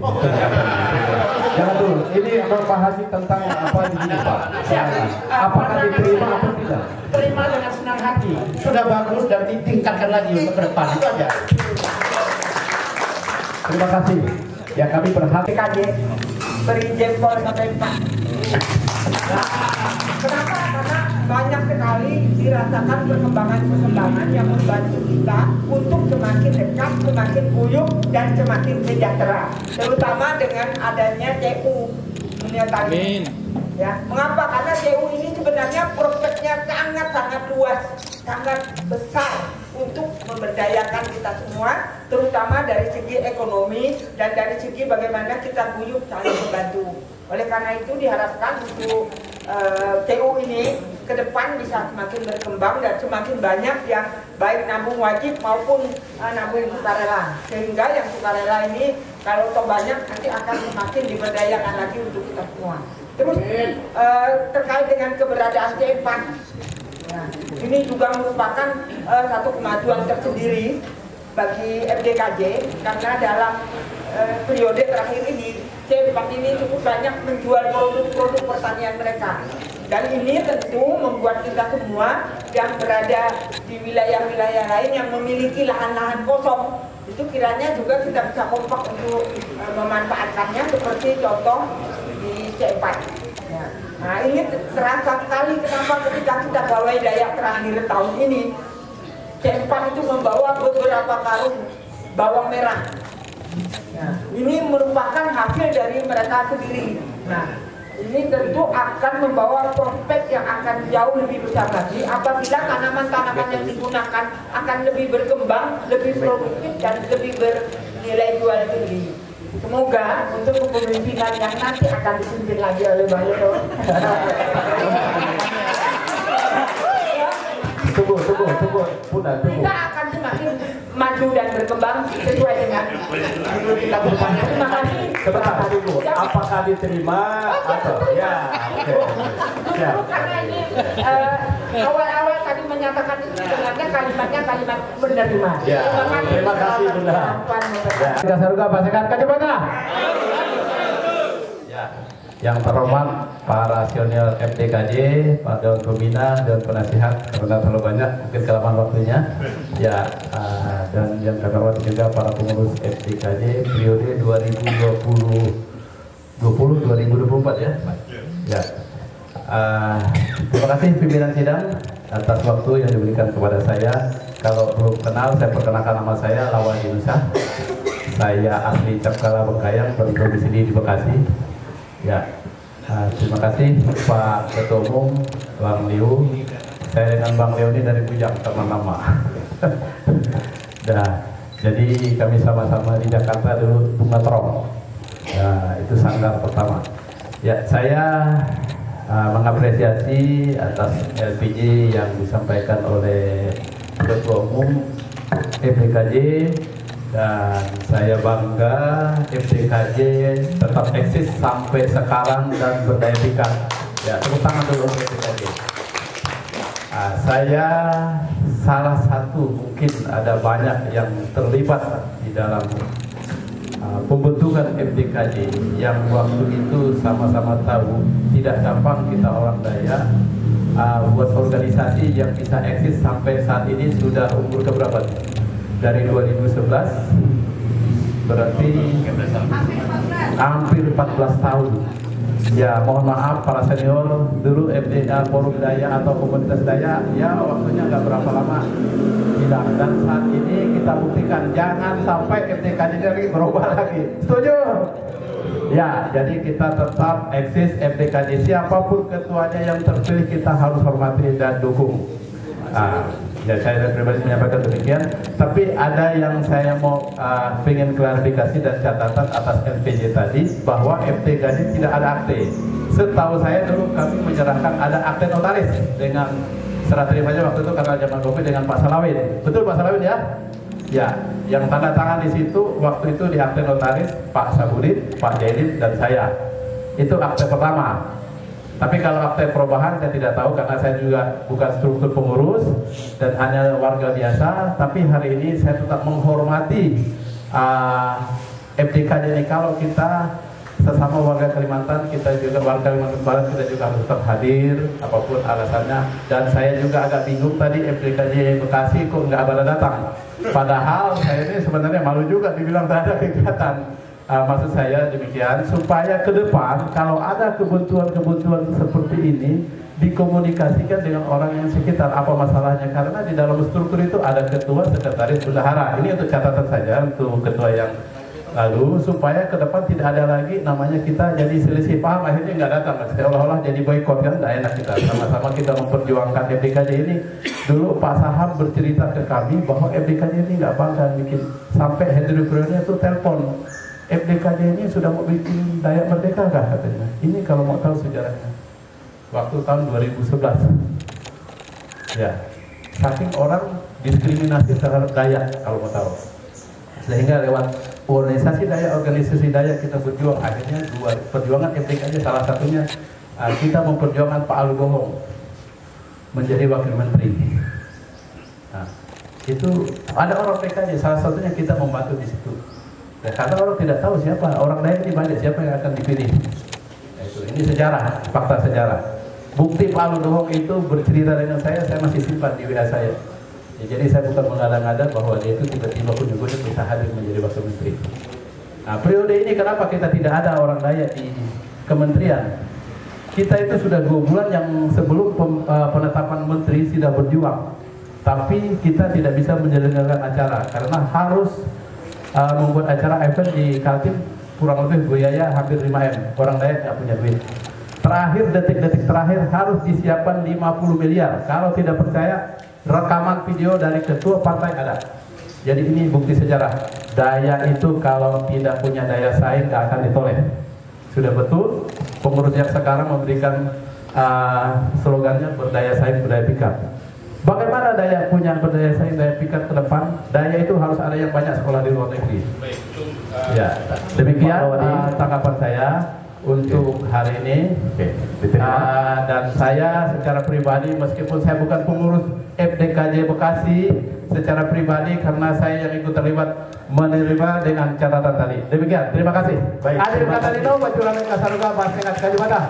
H: Jangan dulu, ini membahas tentang apa di sini Pak. Apakah diterima atau tidak?
I: Terima dengan senang hati. Sudah bagus dan ditingkatkan lagi untuk ke depan. Itu aja.
H: Terima kasih. Ya kami berharap
J: FDKJ beri jempol sampai 4. Kenapa? Karena banyak sekali dirasakan perkembangan yang membantu kita untuk semakin dekat, semakin guyup dan semakin sejahtera. Terutama dengan adanya CU dunia tani. Ya, mengapa? Karena CU ini sebenarnya prospeknya sangat luas, sangat besar untuk memberdayakan kita semua, terutama dari segi ekonomi dan dari segi bagaimana kita guyup saling membantu. Oleh karena itu diharapkan untuk CU ini ke depan bisa semakin berkembang dan semakin banyak yang baik nabung wajib maupun nabung sukarela, sehingga yang sukarela ini kalau toh banyak nanti akan semakin diberdayakan lagi untuk kita semua. Terus terkait dengan keberadaan C4, nah, ini juga merupakan satu kemajuan tersendiri bagi FDKJ karena dalam periode terakhir ini C4 ini cukup banyak menjual produk-produk pertanian mereka. Dan ini tentu membuat kita semua yang berada di wilayah-wilayah lain yang memiliki lahan-lahan kosong itu kiranya juga kita bisa kompak untuk memanfaatkannya seperti contoh di C4. Ya. Nah ini terasa sekali kenapa ketika kita gawai Dayak terakhir tahun ini C4 itu membawa beberapa karung bawang merah. Nah, ini merupakan hasil dari mereka sendiri. Nah, ini tentu akan membawa prospek yang akan jauh lebih besar lagi apabila tanaman-tanaman yang digunakan akan lebih berkembang, lebih produktif dan lebih bernilai jual tinggi. Semoga untuk kepemimpinan yang nanti akan dipimpin lagi oleh Bang Yoto.
H: Tunggu.
J: Kita akan semakin maju dan berkembang sesuai dengan kita bertanya. Terima kasih.
H: Sebentar tunggu. Apakah diterima atau ya?
J: Karena ini awal-awal tadi menyatakan itu sebenarnya kalimatnya kalimat menerima.
H: Ya. Terima kasih Bunda. Kita serukan pasangan ke mana? Ya. Yang terhormat Pak Rasional FDKJ, Pak Dewan Pembina, Dewan Penasihat, karena terlalu banyak mungkin kelamaan waktunya. Ya, dan yang terhormat juga para pengurus FDKJ periode 2020-2024 ya. Ya. Terima kasih pimpinan sidang atas waktu yang diberikan kepada saya. Kalau belum kenal, saya perkenalkan nama saya Lawan Yunusah. Saya asli Cakala Bengkayang, berdomisili di Bekasi. Ya, terima kasih Pak Ketua Umum, Bang Liu. Saya dengan Bang Liu ini dari Bujang, sama-sama. Nah, jadi kami sama-sama di Jakarta dulu Bunga Terong. Ya, itu sanggar pertama. Ya, saya mengapresiasi atas LPG yang disampaikan oleh Ketua Umum FDKJ, dan saya bangga FDKJ tetap eksis sampai sekarang dan berdaya pikat. Ya, tepuk tangan dulu untuk FDKJ. Saya salah satu, mungkin ada banyak yang terlibat di dalam pembentukan FDKJ yang waktu itu sama-sama tahu tidak gampang kita orang Dayak buat organisasi yang bisa eksis sampai saat ini. Sudah umur keberapa? Dari 2011 berarti hampir 14 tahun. Ya, mohon maaf para senior, dulu FDK Forum Dayak atau Komunitas Dayak, ya waktunya nggak berapa lama hilang. Dan saat ini kita buktikan jangan sampai FDKJ lagi berubah lagi. Setuju? Ya, jadi kita tetap eksis FDKJ. Siapapun ketuanya yang terpilih kita harus hormati dan dukung. Ya, saya pribadi menyampaikan demikian. Tapi ada yang saya mau pengen klarifikasi dan catatan atas LPJ tadi, bahwa FDKJ tidak ada akte. Setahu saya dulu kami menyerahkan ada akte notaris dengan serah terimanya waktu itu karena zaman Covid dengan Pak Salawin. Betul Pak Salawin ya? Ya, yang tanda tangan di situ waktu itu di akte notaris Pak Sabudin, Pak Jaidin dan saya. Itu akte pertama. Tapi kalau akte perubahan saya tidak tahu karena saya juga bukan struktur pengurus dan hanya warga biasa. Tapi hari ini saya tetap menghormati FDKJ ini. Kalau kita sesama warga Kalimantan, kita juga warga Kalimantan Barat, kita juga harus tetap hadir apapun alasannya. Dan saya juga agak bingung tadi FDKJ Bekasi kok nggak ada datang. Padahal saya ini sebenarnya malu juga dibilang tak ada kegiatan. Maksud saya demikian, supaya ke depan kalau ada kebutuhan-kebutuhan seperti ini dikomunikasikan dengan orang yang sekitar apa masalahnya, karena di dalam struktur itu ada ketua, sekretaris, bendahara. Ini untuk catatan saja untuk ketua yang lalu, supaya ke depan tidak ada lagi namanya kita jadi selisih paham akhirnya nggak datang, seolah-olah jadi boykot, kan nggak enak. Kita sama-sama kita memperjuangkan FDKJ ini. Dulu Pak Saham bercerita ke kami bahwa FDKJ ini nggak bangga bikin, sampai Hendri Priyono itu telepon, FDKJ ini sudah mau bikin Dayak Merdeka kah katanya. Ini kalau mau tahu sejarahnya, waktu tahun 2011. Ya, saking orang diskriminasi terhadap Dayak kalau mau tahu, sehingga lewat organisasi Dayak kita berjuang. Akhirnya dua perjuangan FDKJ, salah satunya kita memperjuangkan Pak Alu Gohong menjadi wakil menteri. Nah, itu ada orang PKJ, salah satunya kita membantu di situ. Ya, karena orang tidak tahu siapa orang Dayak ini, banyak siapa yang akan dipilih. Nah, ini sejarah, fakta sejarah. Bukti Pak Alu Gohong itu bercerita dengan saya masih simpan di WA saya. Ya, jadi saya bukan mengada-ngada bahwa dia itu tiba-tiba punya bisa hadir menjadi wakil menteri. Nah, periode ini kenapa kita tidak ada orang Dayak di kementerian? Kita itu sudah 2 bulan yang sebelum penetapan menteri sudah berjuang, tapi kita tidak bisa menyelenggarakan acara karena harus membuat acara event di Kaltim kurang lebih biaya hampir 5M. Orang Dayak nggak punya duit. Terakhir, detik-detik terakhir harus disiapkan 50 miliar. Kalau tidak percaya, rekaman video dari ketua partai ada. Jadi ini bukti sejarah. Dayak itu kalau tidak punya daya saing nggak akan ditoleh. Sudah betul pengurus yang sekarang memberikan slogannya berdaya saing, berdaya pikat. Bagaimana Dayak punya berdaya saing, daya pikat ke depan? Dayak itu harus ada yang banyak sekolah di luar negeri. Ya, demikian tanggapan saya untuk hari ini. Dan saya secara pribadi, meskipun saya bukan pengurus FDKJ Bekasi, secara pribadi karena saya yang ikut terlibat menerima dengan catatan tadi. Demikian, terima kasih. Akhir kata Dino, Bacuran Kasaruga, Baskenat Kajubata.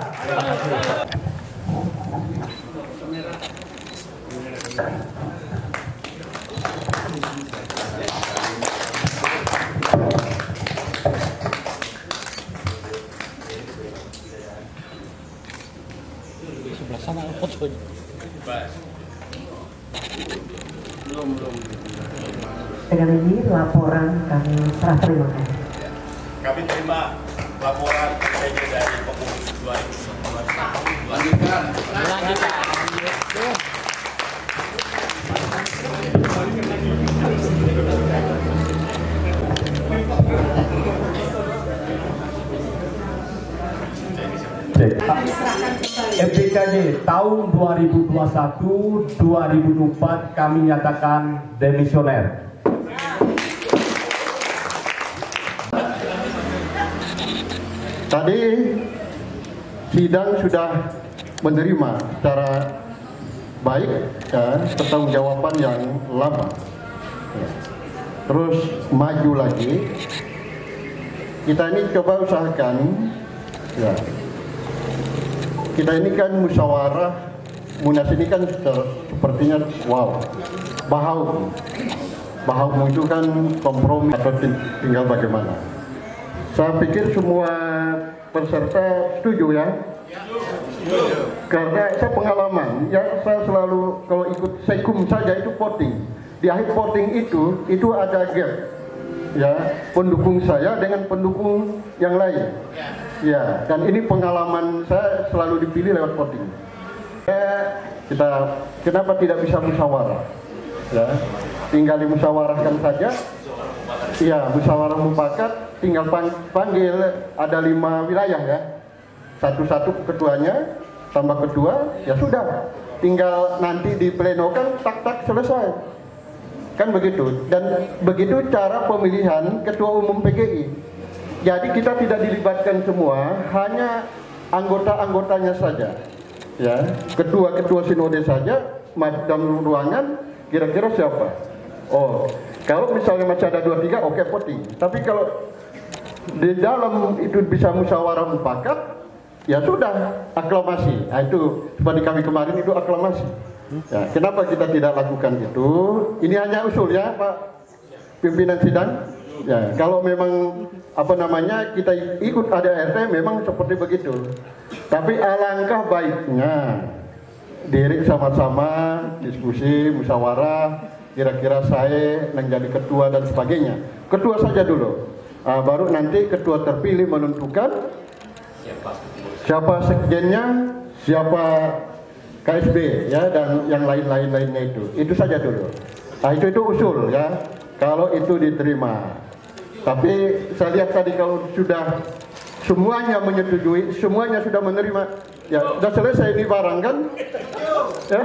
B: Sebelah sana fotonya.
D: Dengan ini laporan kami serah terimakan.
H: Kami terima laporan PJ dari pengurus 2019. Lanjutkan. FDKJ tahun 2021-2024 kami nyatakan demisioner.
G: Tadi sidang sudah menerima secara baik pertanggungjawaban yang lama. Terus maju lagi. Kita ini coba usahakan ya. Kita ini kan musyawarah, munas ini kan sepertinya wow, bahau itu kan kompromi atau tinggal bagaimana. Saya pikir semua peserta setuju ya, karena saya pengalaman ya, saya selalu kalau ikut sekum saja itu voting, di akhir voting itu ada gap ya, pendukung saya dengan pendukung yang lain. Ya, dan ini pengalaman saya selalu dipilih lewat voting. Kita kenapa tidak bisa musyawarah? Ya, tinggal dimusyawarahkan saja. Ya, musyawarah mufakat, tinggal panggil ada 5 wilayah ya. Satu-satu ketuanya, tambah kedua, ya sudah. Tinggal nanti diplenokan, tak-tak selesai. Kan begitu. Dan begitu cara pemilihan ketua umum PGI. Jadi kita tidak dilibatkan semua, hanya anggota-anggotanya saja. Ya, ketua-ketua sinode saja dalam ruangan, kira-kira siapa? Oh, kalau misalnya masih ada 2-3, oke, voting. Tapi kalau di dalam itu bisa musyawarah mufakat, ya sudah, aklamasi. Nah, itu seperti kami kemarin itu aklamasi. Ya, kenapa kita tidak lakukan itu? Ini hanya usul ya, Pak pimpinan sidang. Ya, kalau memang kita ikut ADART memang seperti begitu. Tapi alangkah baiknya diri sama-sama diskusi, musyawarah, kira-kira saya menjadi ketua dan sebagainya. Ketua saja dulu. Baru nanti ketua terpilih menentukan siapa sekjennya, siapa KSB ya, dan yang lainnya itu. Itu saja dulu. Nah, itu usul ya. Kalau itu diterima. Tapi saya lihat tadi kalau sudah semuanya menyetujui, semuanya sudah menerima, ya sudah selesai ini barang kan? Ya?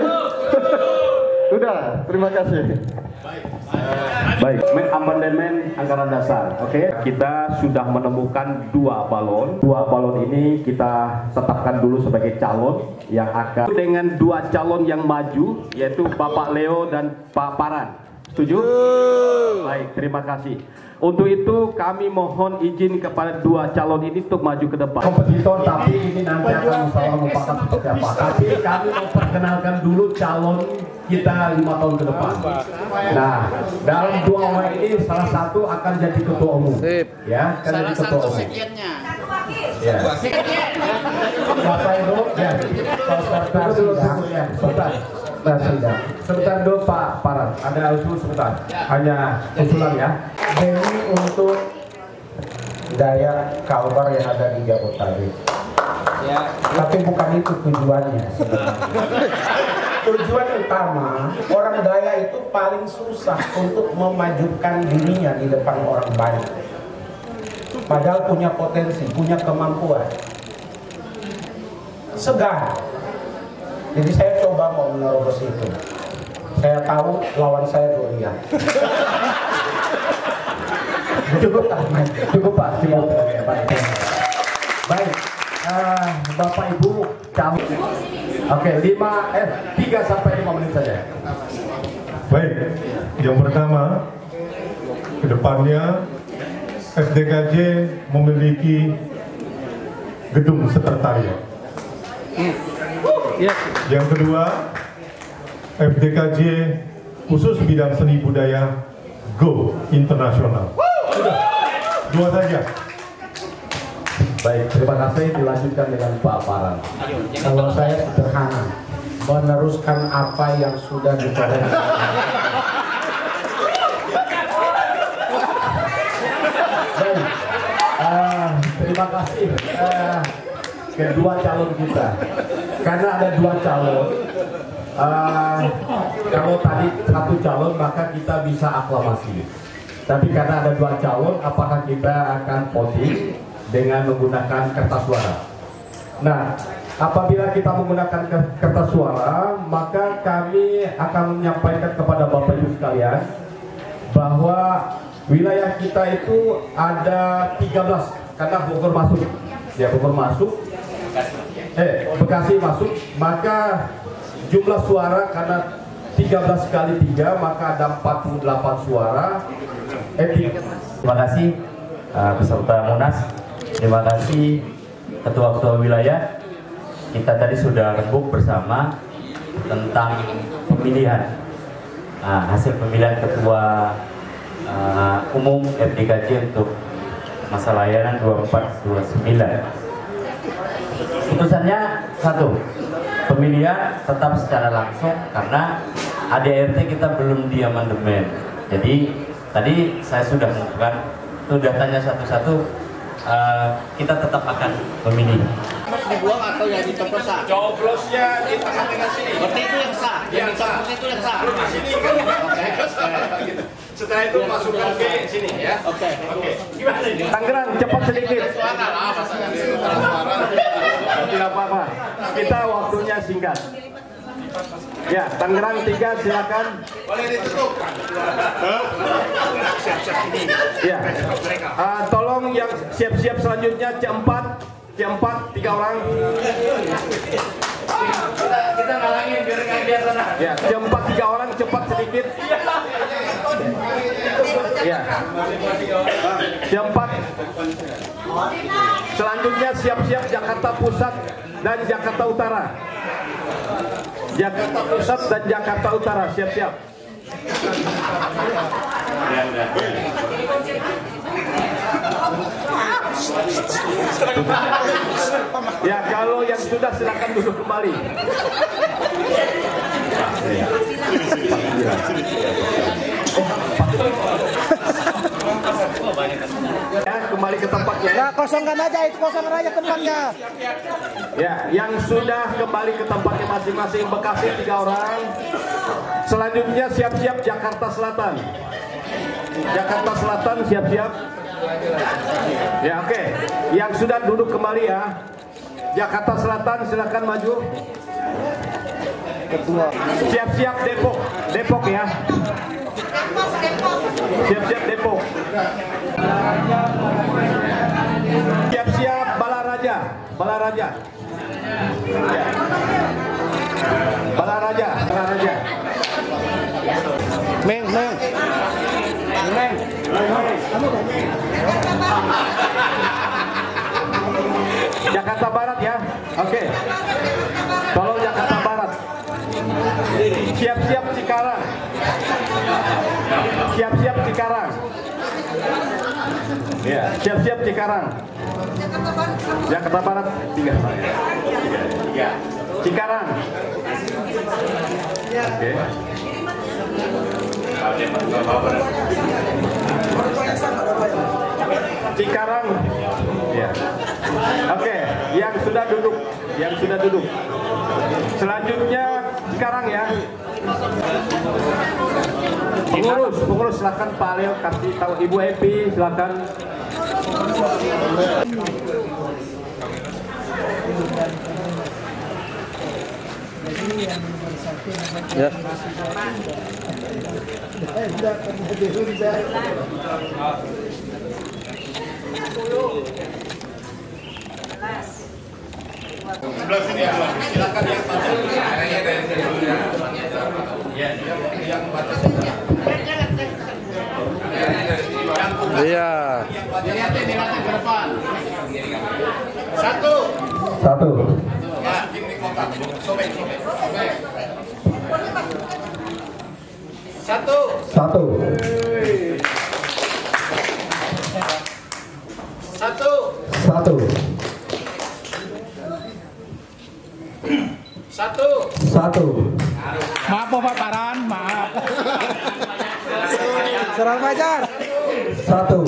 G: Sudah, terima kasih.
H: Baik, amandemen anggaran dasar. Oke, kita sudah menemukan 2 balon. 2 balon ini kita tetapkan dulu sebagai calon yang akan dengan 2 calon yang maju, yaitu Bapak Leo dan Pak Paran. Setuju? Baik, terima kasih. Untuk itu kami mohon izin kepada 2 calon ini untuk maju ke depan. Kompetitor, tapi ini nanti akan musyawarah mufakat seperti apa. Tapi kami mau perkenalkan dulu calon kita 5 tahun ke depan. Nah, dalam 2 orang ini salah satu akan jadi ketua umum. Ya, akan jadi ketua umum. Ya. Bapak Ibu, ya. Sebentar dulu Pak Paran, ada usul sebentar. Hanya usulan ya.
E: Ini untuk daya Kalbar yang ada di Jabodetabek. Ya. Tapi bukan itu tujuannya sebenarnya. Tujuan utama, orang daya itu paling susah untuk memajukan dirinya di depan orang banyak. Padahal punya potensi, punya kemampuan. Segan. Jadi saya coba mau menerobos itu. Saya tahu lawan saya Dorian. Cukup Pak, cukup. Baik, Bapak Ibu, kami. Oke, 3 sampai 5 menit saja.
A: Baik, yang pertama, kedepannya FDKJ memiliki gedung sekretariat. Yang kedua, FDKJ khusus bidang seni budaya go internasional. Sudah, 2 saja.
H: Baik, terima kasih. Dilanjutkan dengan Pak Paran.
E: Kalau saya sederhana, meneruskan apa yang sudah ditorehkan.
H: terima kasih kedua calon kita. Karena ada dua calon. Kalau tadi satu calon maka kita bisa aklamasi. Tapi karena ada dua calon, apakah kita akan voting dengan menggunakan kertas suara? Nah, apabila kita menggunakan kertas suara, maka kami akan menyampaikan kepada Bapak Ibu sekalian bahwa wilayah kita itu ada 13, karena Bogor masuk, ya Bogor masuk, Bekasi masuk, maka jumlah suara karena 13 kali 3 maka ada 48 suara.
K: Terima kasih peserta Munas, terima kasih ketua-ketua wilayah. Kita tadi sudah rembuk bersama tentang pemilihan, hasil pemilihan ketua umum FDKJ untuk masa layanan 24-29. Putusannya satu, pemilihan tetap secara langsung karena ADRT kita belum diamandemen. Jadi tadi saya sudah mengumpulkan, sudah tanya satu-satu, kita tetap akan memilih.
I: Dibuang atau yang dicoblosan?
H: Coblosnya di tengah-tengah sini.
I: Berarti itu yang sah. Yang sah. Itu yang sah.
H: Di sini kan. Setelah itu masuk ke sini ya. Oke. Gimana ini? Tangerang cepat sedikit. Tidak apa-apa. Kita waktunya singkat. Ya, Tangerang 3 silakan. Boleh ditutup. Siap-siap ini. Ya. Tolong yang siap-siap selanjutnya C4. C4 3 orang. Kita ngalangin biar tenang. Ya, C4 3 orang cepat sedikit. Ya. C4. Selanjutnya siap-siap Jakarta Pusat dan Jakarta Utara. Jakarta Pusat dan Jakarta Utara siap-siap. Ya, kalau yang sudah silakan duduk kembali. Ya, kembali ke tempatnya.
I: Nah, kosongkan aja itu, kosongkan aja tempatnya.
H: Ya, yang sudah kembali ke tempatnya masing-masing. Bekasi 3 orang. Selanjutnya siap-siap Jakarta Selatan. Jakarta Selatan siap-siap. Ya, oke. Yang sudah duduk kembali ya. Jakarta Selatan silakan maju. Siap-siap Depok. Depok ya. Siap-siap Depok. Siap-siap Balaraja. Balaraja. Ya. Balaraja. Balaraja.
I: Meng.
H: Jakarta Barat ya. Oke. Tolong Jakarta Barat. Siap-siap Cikarang. Siap-siap Cikarang. Ya, siap-siap Cikarang. Jakarta Barat 3. Cikarang. Oke. Cikarang. Ya. Oke, yang sudah duduk. Selanjutnya Cikarang ya. Pengurus silakan Pak Leo kasih tahu Ibu Epi silakan. Ya. Sebelah sini ya. Silakan yang baca.
C: Iya.
I: Lihatin ke depan. Satu. Ya, gini kotak. Sobek. Satu.
F: Satu.
I: Maaf Bapak Paran, maaf. Serang Fajar.
F: Satu.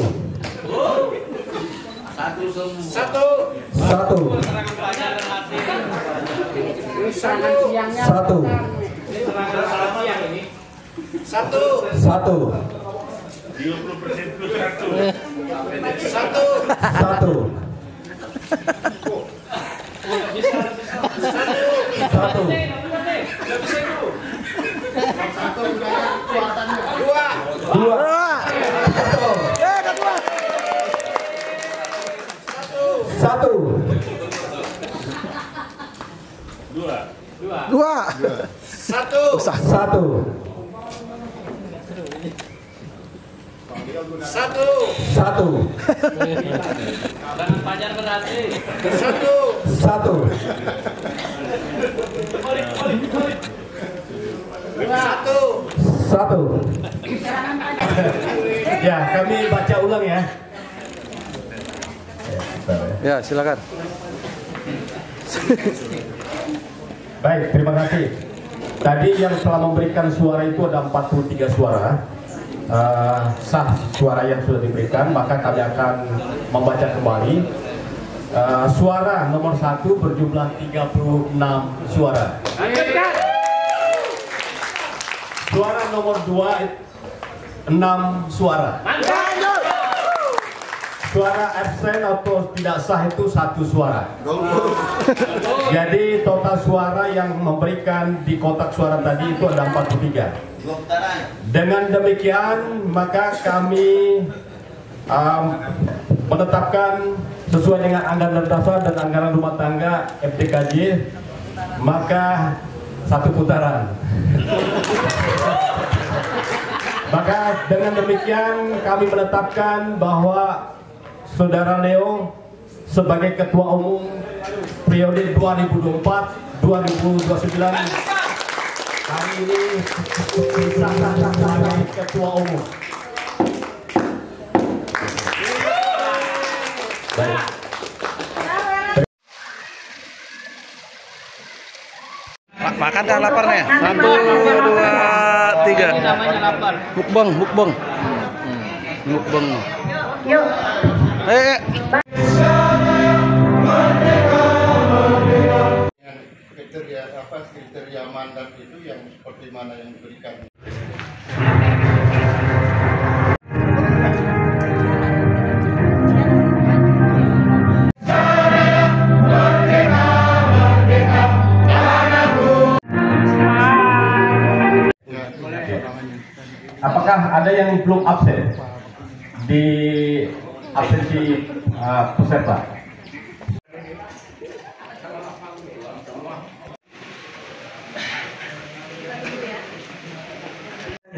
H: Ya, kami baca ulang ya.
C: Ya, silakan.
H: Baik, terima kasih. Tadi yang telah memberikan suara itu ada 43 suara. Sah suara yang sudah diberikan, maka kami akan membaca kembali. Suara nomor 1 berjumlah 36 suara. Suara nomor 2 6 suara. Suara absen atau tidak sah itu 1 suara. Jadi total suara yang memberikan di kotak suara tadi itu ada 43. Dengan demikian maka kami menetapkan sesuai dengan anggaran dasar dan anggaran rumah tangga FDKJ, maka 1 putaran. Maka dengan demikian kami menetapkan bahwa Saudara Leo sebagai Ketua Umum periode 2024-2029 hari ini disahkan sebagai Ketua Umum. Baik.
C: Makan dah laparnya. 1, 2, 3.
B: Ini namanya lapar.
C: Mukbang. Mukbang.
D: Yuk.
G: Kriteria mandat itu yang seperti mana yang diberikan.
H: Apakah ada yang belum absen di absensi peserta?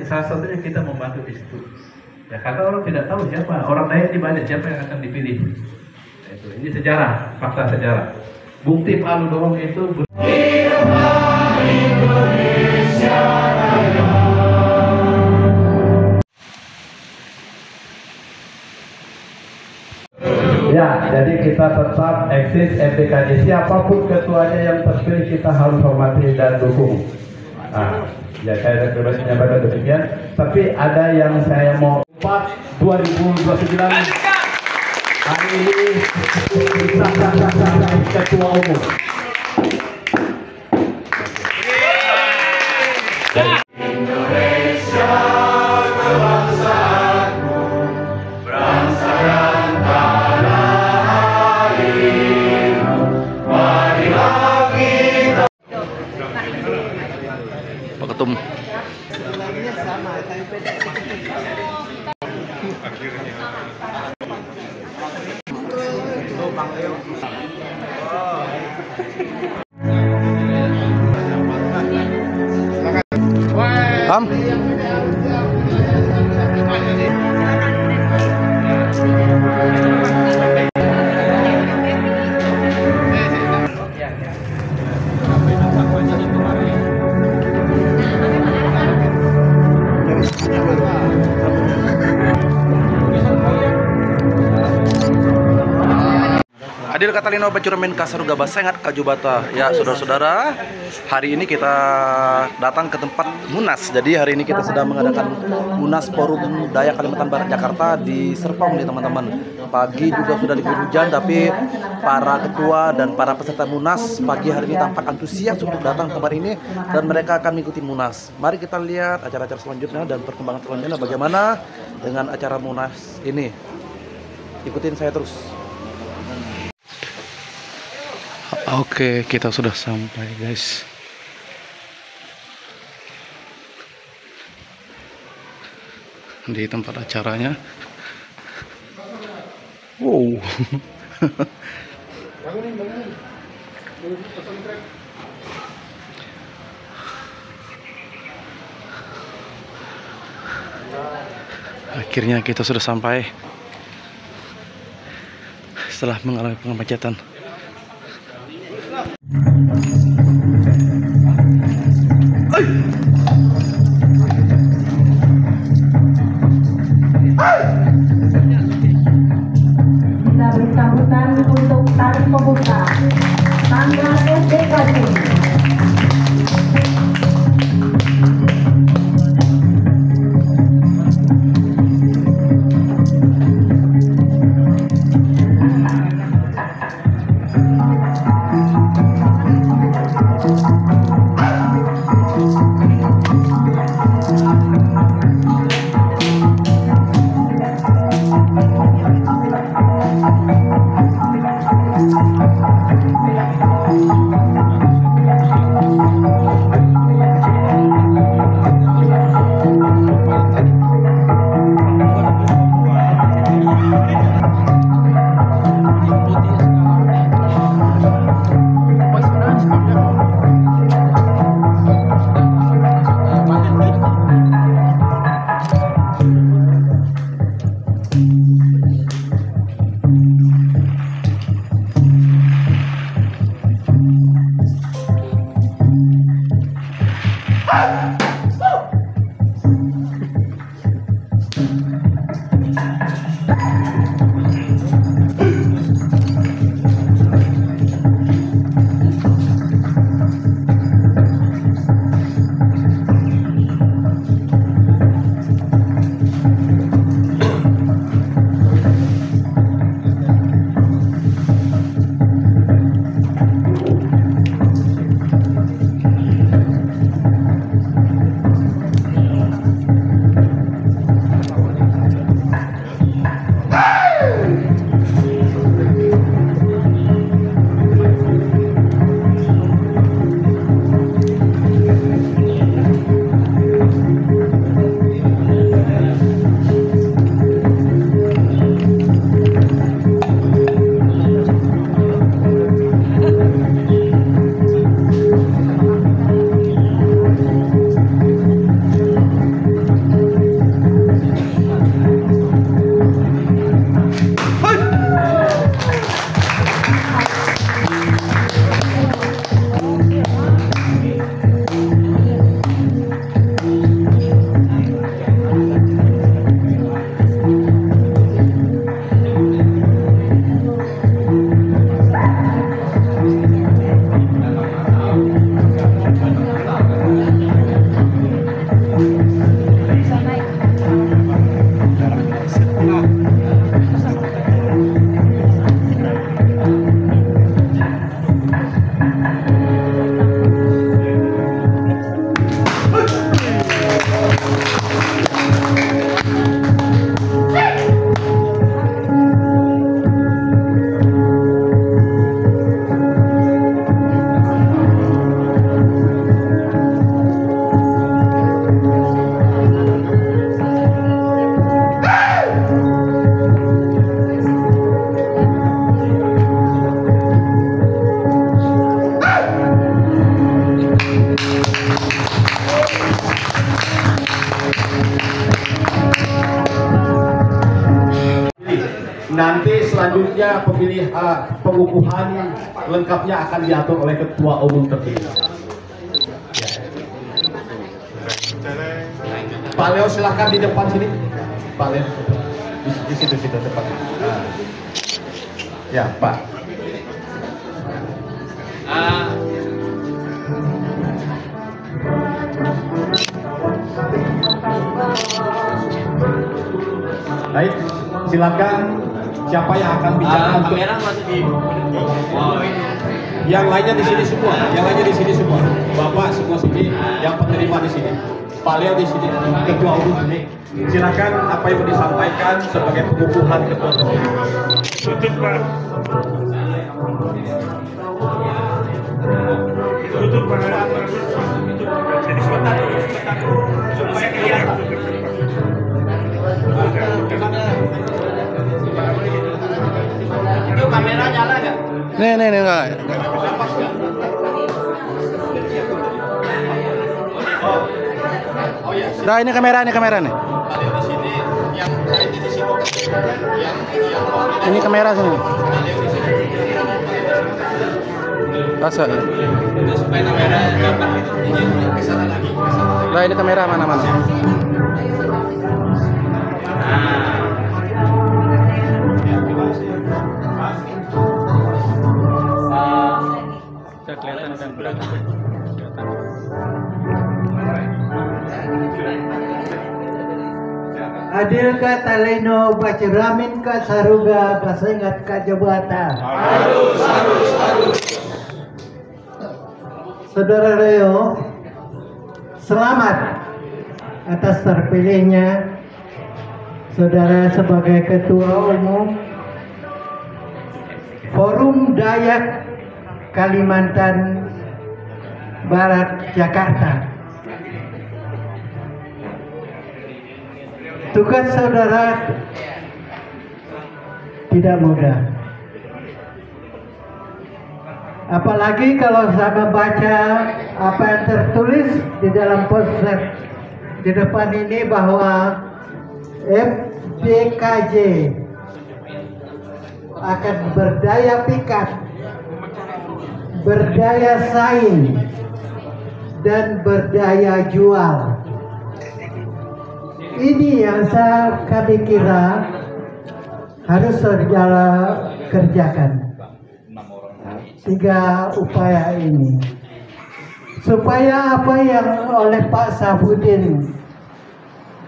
L: Salah satunya kita membantu di situ. Ya, karena orang tidak tahu siapa orang lain di balik siapa yang akan dipilih. Itu. Ini sejarah, fakta sejarah. Bukti Palu Dorong itu.
E: Ya, jadi kita tetap eksis FDKJ. Siapapun ketuanya yang terpilih kita harus hormati dan dukung. Nah, ya saya pribadi menyampaikan demikian. Tapi ada yang saya mau
H: 2029 hari ini disahkan sebagai Ketua Umum.
M: Indonesia kebangsaanku, bangsakan tanah airmu, marilah kita.
C: Pak Ketum. Ham. Adil. Mobil Catalina Bacuramen Kasaruga Basengat Kajubata. Ya, saudara-saudara, hari ini kita datang ke tempat Munas. Jadi hari ini kita sedang mengadakan Munas Forum Dayak Kalimantan Barat Jakarta di Serpong nih teman-teman. Pagi juga sudah diguyur hujan, tapi para ketua dan para peserta Munas pagi hari ini tampak antusias untuk datang ke tempat ini dan mereka akan mengikuti Munas. Mari kita lihat acara-acara selanjutnya dan perkembangan selanjutnya bagaimana dengan acara Munas ini. Ikutin saya terus. Oke, kita sudah sampai guys. Di tempat acaranya. Wow. Akhirnya kita sudah sampai setelah mengalami kemacetan.
D: Kita beri sambutan untuk tari pembuka tanggal FDKJ.
H: Nanti selanjutnya pengukuhan lengkapnya akan diatur oleh Ketua Umum terpilih. Pak Leo silahkan di depan sini. Pak Leo di situ depan. Ya Pak. Baik, silakan siapa yang akan bicara untuk
K: Kamera masih di.
H: yang lainnya di sini semua, yang lainnya di sini semua. Bapak semua sini, yang penerima di sini. Pak Leo di sini, ketua umum ini. Silakan apa yang mau disampaikan sebagai pengukuhan ketua umum.
M: Tutup Pak. Tutup Pak. Jadi sebentar supaya kelihatan.
K: Itu kamera nyala nggak?
C: Nih enggak. Nah, ini kamera nih. Ini kamera sini. Masa?
K: Supaya kamera dapat ke sana lagi.
C: Nah, ini kamera mana?
B: Sudah kelihatan udah berapa?
N: Adil ka taleno baciramin ka saruga basengat ka jabatan. Harus. Saudara Leo, selamat atas terpilihnya saudara sebagai Ketua Umum Forum Dayak Kalimantan Barat Jakarta. Tugas saudara tidak mudah. Apalagi kalau saya membaca apa yang tertulis di dalam poster di depan ini bahwa FDKJ akan berdaya pikat, berdaya saing, dan berdaya jual. Ini yang kami kira harus saudara kerjakan. 3 upaya ini supaya apa yang oleh Pak Safudin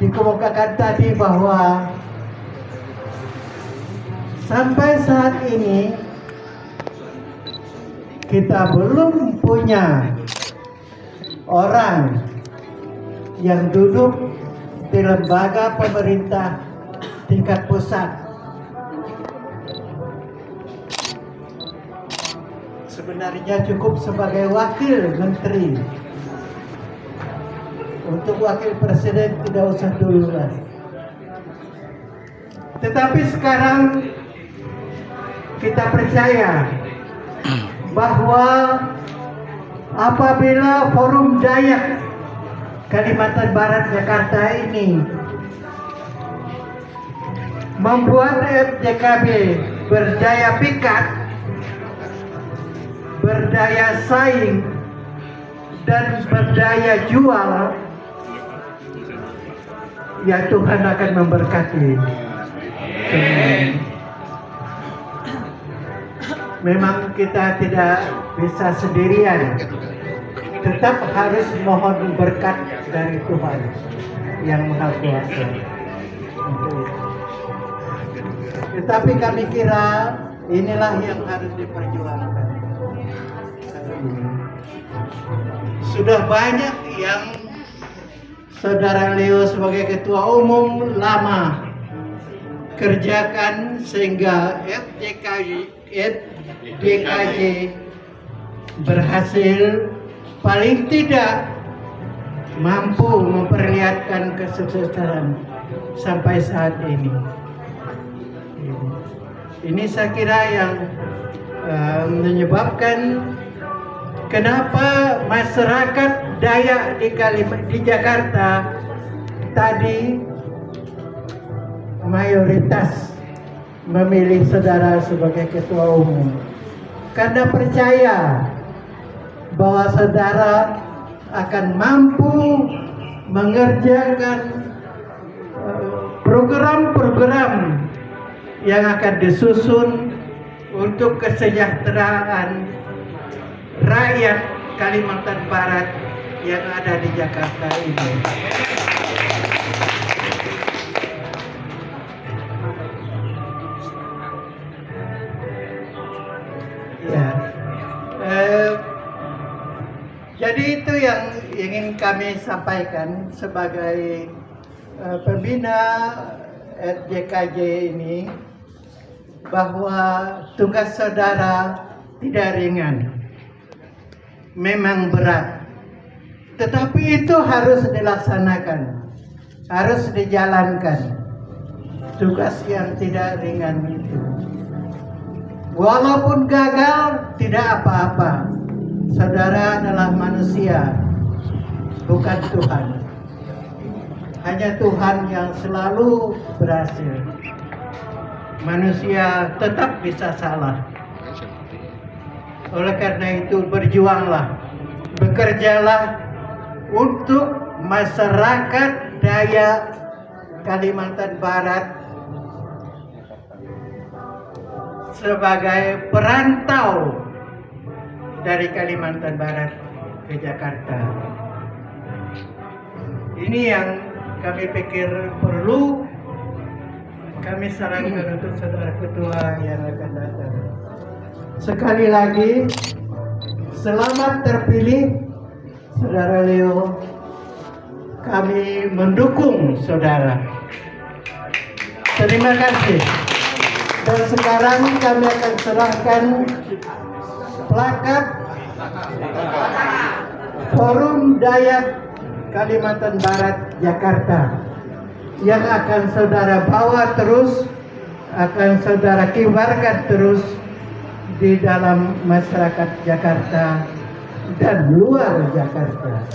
N: dikemukakan tadi bahwa sampai saat ini kita belum punya orang yang duduk di lembaga pemerintah tingkat pusat. Sebenarnya cukup sebagai wakil menteri. Untuk wakil presiden tidak usah dulu lah. Tetapi sekarang kita percaya bahwa apabila Forum Dayak Kalimantan Barat Jakarta ini membuat FDKB berdaya pikat, berdaya saing, dan berdaya jual, ya Tuhan akan memberkati. Memang kita tidak bisa sendirian, tetap harus mohon berkat dari Tuhan yang Maha Kuasa. Tetapi kami kira inilah yang harus diperjuangkan. Sudah banyak yang Saudara Leo sebagai Ketua Umum lama kerjakan sehingga FDKJ berhasil paling tidak mampu memperlihatkan kesuksesan sampai saat ini. Ini saya kira yang menyebabkan kenapa masyarakat Dayak di Jakarta tadi mayoritas memilih saudara sebagai Ketua Umum, karena percaya bahwa saudara akan mampu mengerjakan program-program yang akan disusun untuk kesejahteraan rakyat Kalimantan Barat yang ada di Jakarta ini. kami sampaikan sebagai pembina FDKJ ini bahwa tugas saudara tidak ringan, memang berat, tetapi itu harus dilaksanakan, harus dijalankan. Tugas yang tidak ringan itu, walaupun gagal tidak apa-apa. Saudara adalah manusia, bukan Tuhan. Hanya Tuhan yang selalu berhasil. Manusia tetap bisa salah. Oleh karena itu berjuanglah, bekerjalah untuk masyarakat Dayak Kalimantan Barat sebagai perantau dari Kalimantan Barat ke Jakarta. Ini yang kami pikir perlu kami sarankan untuk saudara ketua yang akan datang. Sekali lagi, selamat terpilih Saudara Leo. Kami mendukung saudara. Terima kasih. Dan sekarang kami akan serahkan plakat Forum Dayak Kalimantan Barat Jakarta yang akan saudara bawa terus, akan saudara kibarkan terus di dalam masyarakat Jakarta dan luar Jakarta.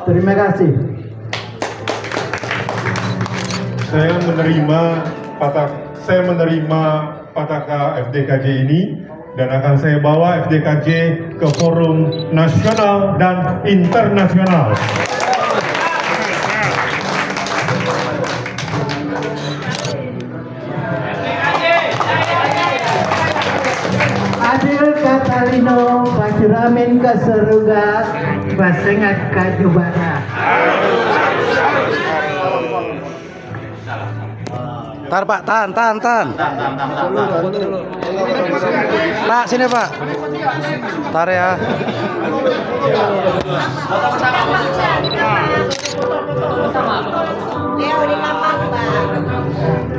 N: Terima kasih.
A: Saya menerima Pataka FDKJ ini dan akan saya bawa FDKJ ke forum nasional dan internasional.
N: Adil Katalino Bacuramin Kaseruga Basengat Kajubara.
C: Tar Pak, tahan. Pak, sini Pak. Tar ya.
O: Leo di kapal, Pak.